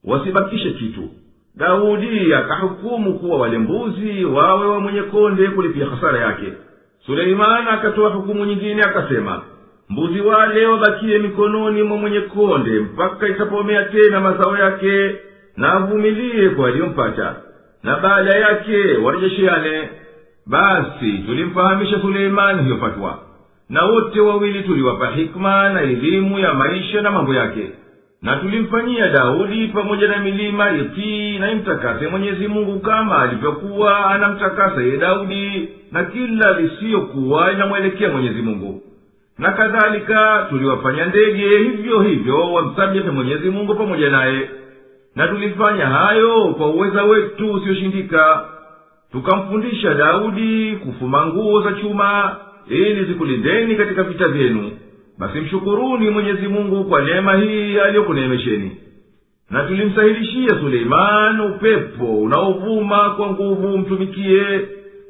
wasibakishe kitu. Daudi akahukumu kuwa wale mbuzi wawe wa mwenye konde kulipia hasara yake. Suleimani akatoa hukumu nyingine akasema, mbuzi wale wabakie mikononi mwa mwenye konde mpaka itapomea tena mazao yake, na avumilie kwa aliyompata, na baada yake warejesheane. Basi tulimfahamisha Suleimani hiyo fatwa, na wote wawili tuliwapa hikma na elimu ya maisha na mambo yake. Na tulimfanyia Daudi pamoja na milima itii na imtakase Mwenyezi Mungu kama alivyokuwa anamtakasa ye Daudi na kila lisiyokuwa inamwelekea Mwenyezi Mungu. Na kadhalika tuliwafanya ndege hivyo hivyo wamsabihe Mwenyezi Mungu pamoja naye. Na tulifanya hayo kwa uweza wetu usioshindika. Tukamfundisha Daudi kufuma nguo za chuma ili zikulindeni katika vita vyenu. Basi mshukuruni Mwenyezi Mungu kwa neema hii aliyokuneemesheni. Na tulimsahilishia Suleimani upepo unaovuma kwa nguvu mtumikie,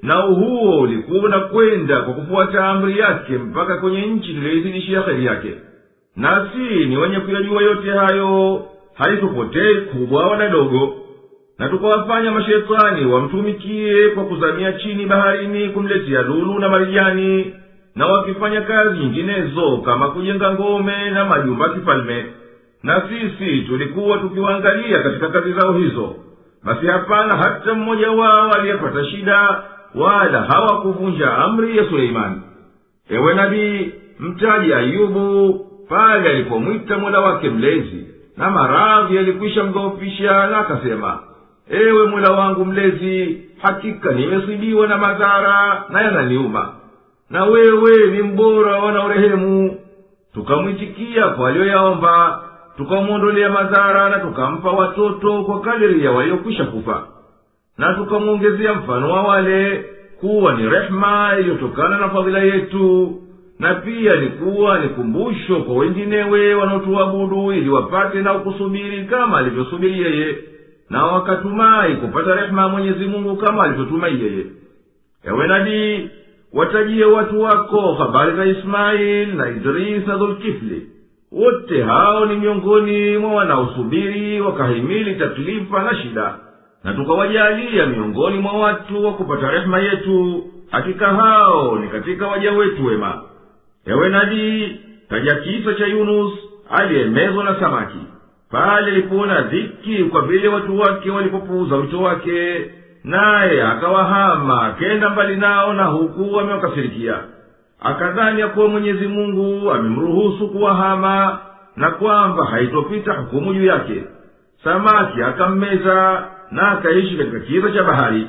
na huo ulikuwa unakwenda kwa kufuata amri yake mpaka kwenye nchi tuliyoizidishia kheri yake. Nasi ni wenye kuyajua yote hayo, halitupotei kubwa wala dogo. Na tukawafanya mashetani wamtumikie kwa kuzamia chini baharini kumletea lulu na marijani, na wakifanya kazi nyinginezo kama kujenga ngome na majumba kifalme. Na sisi tulikuwa tukiwaangalia katika kazi zao hizo. Basi hapana hata mmoja wao aliyepata shida, wala hawakuvunja amri ya Suleimani. Ewe nabii, mtaji Ayubu pale alipomwita Mola wake mlezi, na maradhi yalikwisha mdhoofisha, na akasema, ewe Mola wangu mlezi, hakika nimesibiwa na madhara na yananiuma, na wewe ni mbora wanaorehemu. Tukamwitikia kwa aliyoyaomba, tukamwondolea madhara na tukampa watoto kwa kadiri ya waliokwisha kufa. Na tukamwongezea mfano wa wale kuwa ni rehema iliyotokana na fadhila yetu, na pia likuwa ni kumbusho kwa wenginewe wanaotuabudu ili wapate na ukusubiri kama alivyosubiri yeye, na wakatumai kupata rehema ya Mwenyezi Mungu kama alivyotumai yeye. Ewe nabii, watajie watu wako habari za Ismail na Idris na Dhulkifli. Wote hao ni miongoni mwa wanaosubiri wakahimili taklifa na shida, na tukawajalia miongoni mwa watu wa kupata rehema yetu. Hakika hao ni katika waja wetu wema. Ewe nabii, taja kisa cha Yunus aliyemezwa na samaki pale alipoona dhiki kwa vile watu wake walipopuuza wito wake, naye akawahama akenda mbali nao, na huku amewakasirikia. Akadhani ya kuwa Mwenyezi Mungu amemruhusu kuwahama na kwamba haitopita hukumu juu yake. Samaki akammeza na akaishi katika kiza cha bahari.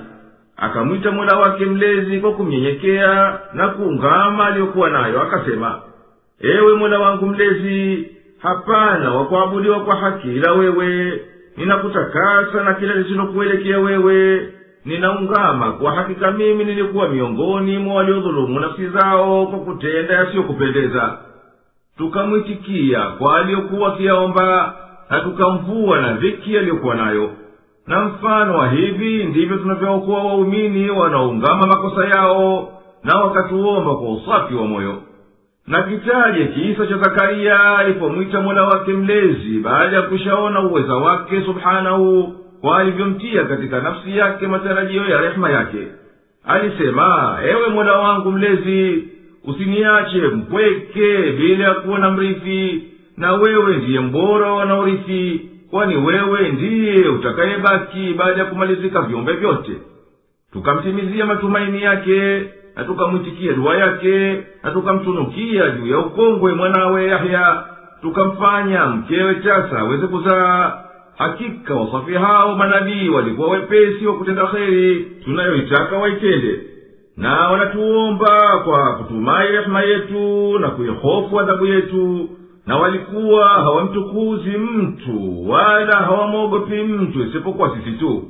Akamwita Mola wake mlezi kwa kumnyenyekea na kuungama aliyokuwa nayo, akasema, ewe Mola wangu mlezi, hapana wakuabudiwa kwa haki ila wewe. Ninakutakasa na kila lisilokuelekea wewe. Ninaungama kwa hakika mimi nilikuwa miongoni mwa waliodhulumu nafsi zao kwa kutenda yasiyokupendeza. Tukamwitikia kwa aliyokuwa akiyaomba, na tukamvua na dhiki aliyokuwa nayo. Na mfano wa hivi ndivyo tunavyookoa waumini wanaoungama makosa yao na wakatuomba kwa usafi wa moyo. Na kitaje kisa cha Zakaria alipomwita Mola wake mlezi baada ya kushaona uweza wake subhanahu kwa alivyomtia katika nafsi yake matarajio ya rehema yake. Alisema, ewe Mola wangu mlezi, usiniache mpweke bila ya kuwa na mrithi, na wewe ndiye mbora wanaorithi, kwani wewe ndiye utakayebaki baada ya kumalizika viumbe vyote. Tukamtimizia matumaini yake, na tukamwitikia dua yake, na tukamtunukia juu ya ukongwe mwanawe Yahya. Tukamfanya mkewe tasa aweze kuzaa. Hakika wasafi hao manabii walikuwa wepesi wa kutenda kheri tunayoitaka waitende, na wanatuomba kwa kutumai rehema yetu na kuihofu adhabu yetu, na walikuwa hawamtukuzi mtu wala hawamwogopi mtu isipokuwa sisi tu.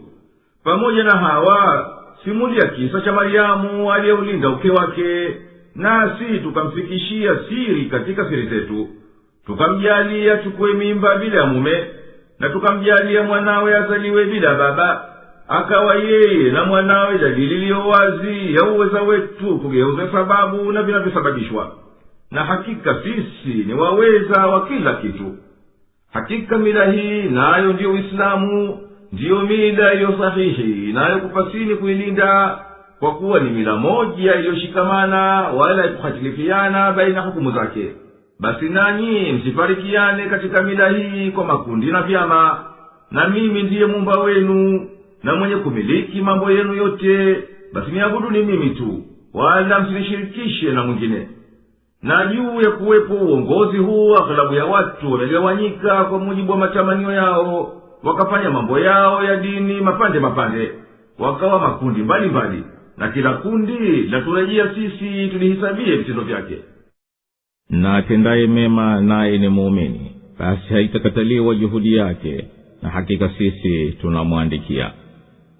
Pamoja na hawa, simulia kisa cha Mariamu aliyeulinda uke wake, nasi tukamfikishia siri katika siri zetu. Tukamjalia chukue mimba bila ya mume, na tukamjalia mwanawe azaliwe bila baba. Akawa yeye na mwanawe dalili iliyo wazi ya uweza wetu kugeuza sababu na vinavyosababishwa. na hakika sisi ni waweza wa kila kitu. Hakika mila hii nayo ndiyo Uislamu, ndiyo mila iliyo sahihi inayokupasini kuilinda, kwa kuwa ni mila moja iliyoshikamana wala ikuhatilifiana baina hukumu zake. Basi nanyi msifarikiane katika mila hii kwa makundi na vyama. Na mimi ndiye Muumba wenu na mwenye kumiliki mambo yenu yote, basi niabuduni mimi tu, wala msinishirikishe na mwingine. Na juu ya kuwepo uongozi huu, aghlabu ya watu wamegawanyika kwa mujibu wa matamanio yao, wakafanya mambo yao ya dini mapande mapande, wakawa makundi mbalimbali, na kila kundi laturejea sisi tulihisabie vitendo vyake. Na atendaye mema naye ni muumini, basi haitakataliwa juhudi yake, na hakika sisi tunamwandikia.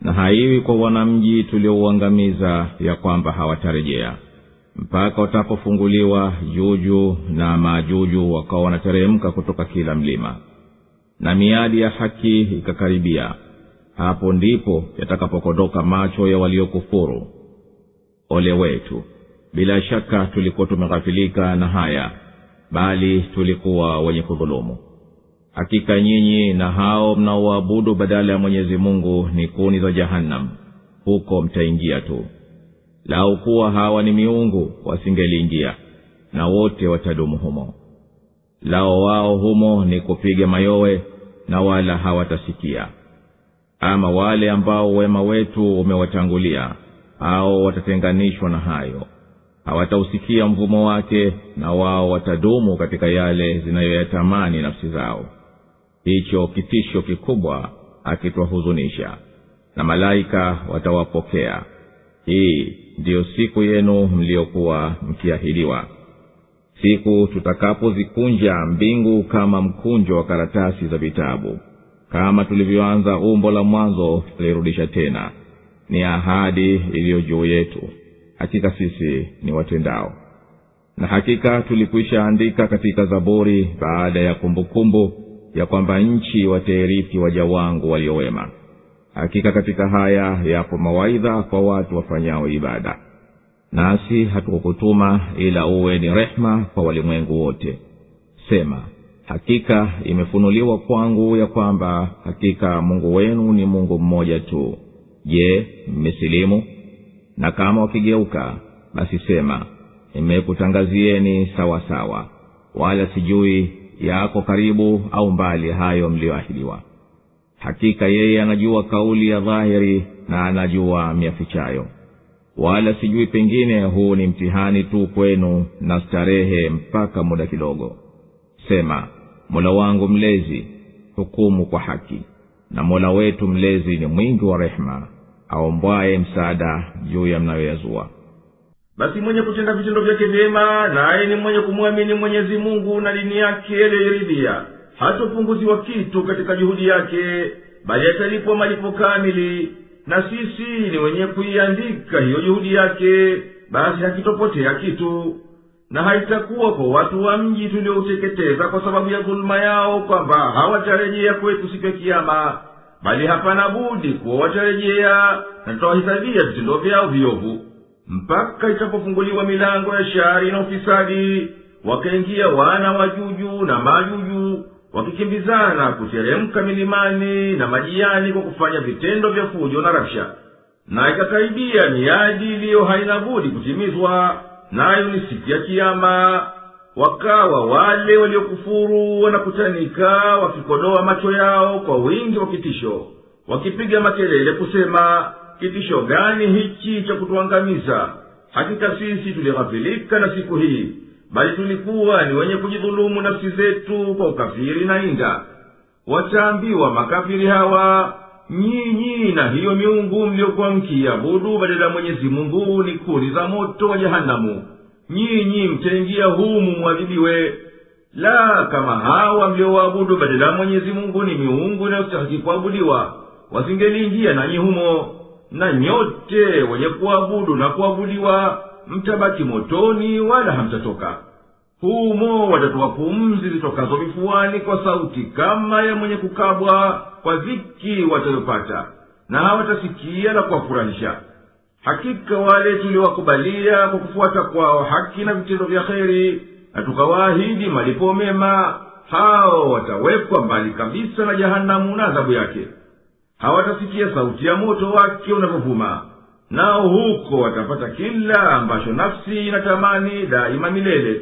Na haiwi kwa wanamji tuliouangamiza ya kwamba hawatarejea, mpaka watapofunguliwa Juju na Majuju, wakawa wanateremka kutoka kila mlima, na miadi ya haki ikakaribia. Hapo ndipo yatakapokodoka macho ya waliokufuru. Ole wetu! Bila shaka tulikuwa tumeghafilika na haya, bali tulikuwa wenye kudhulumu. Hakika nyinyi na hao mnaoabudu badala ya Mwenyezi Mungu ni kuni za Jahannam, huko mtaingia tu. Lau kuwa hawa ni miungu wasingeliingia, na wote watadumu humo. Lao wao humo ni kupiga mayowe, na wala hawatasikia. Ama wale ambao wema wetu umewatangulia, hao watatenganishwa na hayo, hawatausikia mvumo wake, na wao watadumu katika yale zinayoyatamani nafsi zao. Hicho kitisho kikubwa akitwahuzunisha, na malaika watawapokea. Hii ndiyo siku yenu mliokuwa mkiahidiwa, siku tutakapozikunja mbingu kama mkunjo wa karatasi za vitabu. Kama tulivyoanza umbo la mwanzo tulirudisha tena. Ni ahadi iliyo juu yetu, hakika sisi ni watendao. Na hakika tulikwisha andika katika Zaburi baada ya kumbukumbu ya kwamba nchi watairithi waja wangu waliowema. Hakika katika haya yapo mawaidha kwa watu wafanyao ibada. Nasi hatukukutuma ila uwe ni rehma kwa walimwengu wote. Sema, hakika imefunuliwa kwangu ya kwamba hakika Mungu wenu ni Mungu mmoja tu. Je, mmesilimu? Na kama wakigeuka, basi sema, nimekutangazieni sawa sawa, wala sijui yako karibu au mbali hayo mlioahidiwa. Hakika yeye anajua kauli ya dhahiri na anajua miafichayo. Wala sijui pengine huu ni mtihani tu kwenu na starehe mpaka muda kidogo. Sema, Mola wangu mlezi, hukumu kwa haki, na Mola wetu mlezi ni mwingi wa rehema, aombwaye msaada juu ya mnayoyazua. Basi mwenye kutenda vitendo vyake vyema, naye ni mwenye kumwamini Mwenyezi Mungu na dini yake aliyoiridhia, hatopunguziwa kitu katika juhudi yake, bali atalipwa malipo kamili. Na sisi ni wenye kuiandika hiyo juhudi yake, basi hakitopotea kitu. Na haitakuwa kwa watu wa mji tuliouteketeza kwa sababu ya dhuluma yao kwamba hawatarejea kwetu siku ya Kiyama, bali hapana budi kuwa watarejea, na tutawahisabia vitendo vyao viovu. Mpaka itapofunguliwa milango ya shari na ufisadi, wakaingia wana wa Juju na Majuju, wakikimbizana kuteremka milimani na majiani kwa kufanya vitendo vya fujo na rabsha. Na ikakaribia miadi iliyo haina budi kutimizwa, nayo ni siku ya Kiyama. Wakawa wale waliokufuru wanakutanika, wakikodoa macho yao kwa wingi wa kitisho, wakipiga makelele kusema, kitisho gani hichi cha kutuangamiza? Hakika sisi tulighafilika na siku hii, bali tulikuwa ni wenye kujidhulumu nafsi zetu kwa ukafiri na inda. Wataambiwa makafiri hawa, nyinyi na hiyo miungu mliokuwa mkiabudu badala ya Mwenyezi Mungu ni kuni za moto wa Jahanamu, nyinyi mtaingia humu mwadhibiwe. La, kama hawa mlioabudu badala ya Mwenyezi Mungu ni miungu inayostahili kuabudiwa, wasingeliingia nanyi humo. Na nyote wenye kuabudu na kuabudiwa mtabaki motoni, wala hamtatoka. Humo watatoa pumzi zitokazo vifuani kwa sauti kama ya mwenye kukabwa kwa dhiki watayopata, na hawatasikia la kuwafurahisha. Hakika wale tuliowakubalia kwa kufuata kwao haki na vitendo vya kheri, na tukawaahidi malipo mema, hao watawekwa mbali kabisa na jahanamu na adhabu yake. Hawatasikia sauti ya moto wake unavyovuma, nao huko watapata kila ambacho nafsi inatamani daima milele.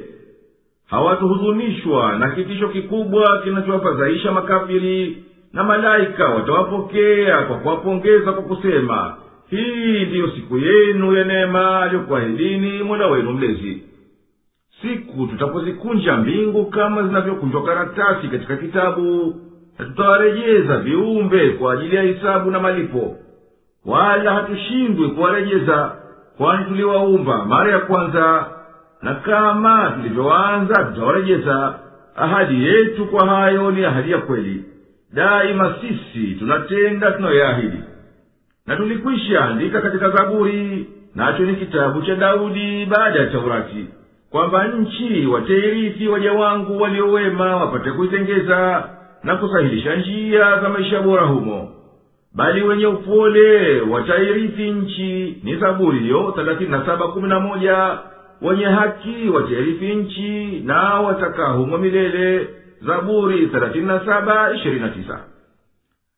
Hawatuhuzunishwa na kitisho kikubwa kinachowafadhaisha makafiri, na malaika watawapokea kwa kuwapongeza kwa kusema, hii ndiyo siku yenu ya neema aliyokuahidini Mola wenu mlezi. Siku tutapozikunja mbingu kama zinavyokunjwa karatasi katika kitabu, na tutawarejeza viumbe kwa ajili ya hisabu na malipo. Wala hatushindwi kuwarejeza, kwani tuliwaumba mara ya kwanza, na kama tulivyoanza tutawarejeza. Ahadi yetu kwa hayo ni ahadi ya kweli. Daima sisi tunatenda tunayoyaahidi. Na tulikwisha andika katika Zaburi, nacho ni kitabu cha Daudi baada ya Taurati, kwamba nchi watairithi waja wangu waliowema, wapate kuitengeza na kusahilisha njia za maisha bora humo. Bali wenye upole watairithi nchi, ni Zaburi hiyo 37:11. Wenye haki watairithi nchi, na watakaa humo milele, Zaburi 37:29.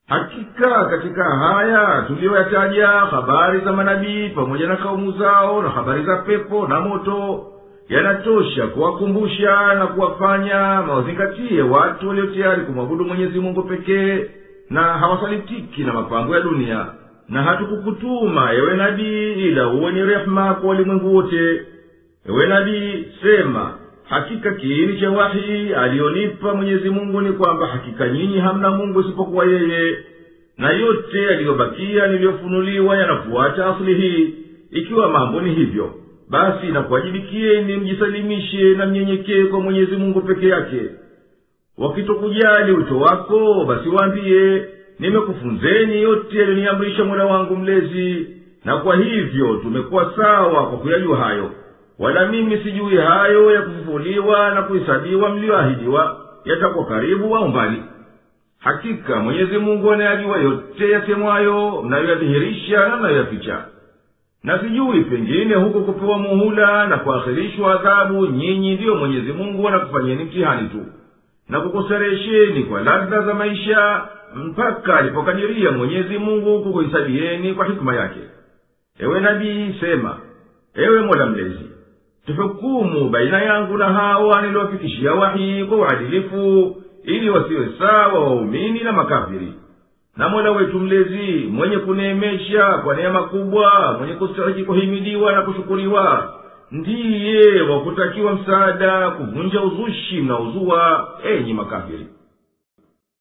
Hakika katika haya tuliyoyataja habari za manabii pamoja na kaumu zao, na habari za pepo na moto, yanatosha kuwakumbusha na kuwafanya mawazingatie watu walio tayari kumwabudu Mwenyezi Mungu pekee, na hawasalitiki na mapambo ya dunia. Na hatukukutuma ewe nabii ila uwe ni rehema kwa walimwengu wote. Ewe nabii, sema, hakika kiini cha wahi alionipa Mwenyezi Mungu ni kwamba hakika nyinyi hamna Mungu isipokuwa yeye, na yote yaliyobakia niliyofunuliwa yanafuata asili hii. Ikiwa mambo ni hivyo, basi nakuwajibikieni mjisalimishe na mnyenyekee kwa Mwenyezi Mungu peke yake. Wakitokujali wito wako, basi waambie, nimekufunzeni yote yaliyoniamrisha Mola wangu mlezi, na kwa hivyo tumekuwa sawa kwa kuyajua hayo. Wala mimi sijui hayo ya kufufuliwa na kuhesabiwa mlioahidiwa yatakuwa karibu au mbali. Hakika Mwenyezi Mungu anayajua yote yasemwayo, mnayoyadhihirisha na mnayoyaficha. Na sijui pengine huko kupewa muhula na kuakhirishwa adhabu, nyinyi ndiyo Mwenyezi Mungu anakufanyeni mtihani tu, na kukuseresheni kwa ladha za maisha, mpaka alipokadiria Mwenyezi Mungu kukuhesabieni kwa hikma yake. Ewe nabii, sema, ewe Mola mlezi, tuhukumu baina yangu na hawa niliowafikishia wahi kwa uadilifu, ili wasiwe sawa waumini na makafiri. Na Mola wetu mlezi mwenye kuneemesha kwa neema kubwa, mwenye kustahiki kuhimidiwa na kushukuriwa, ndiye wakutakiwa msaada kuvunja uzushi mnaozua, enyi makafiri.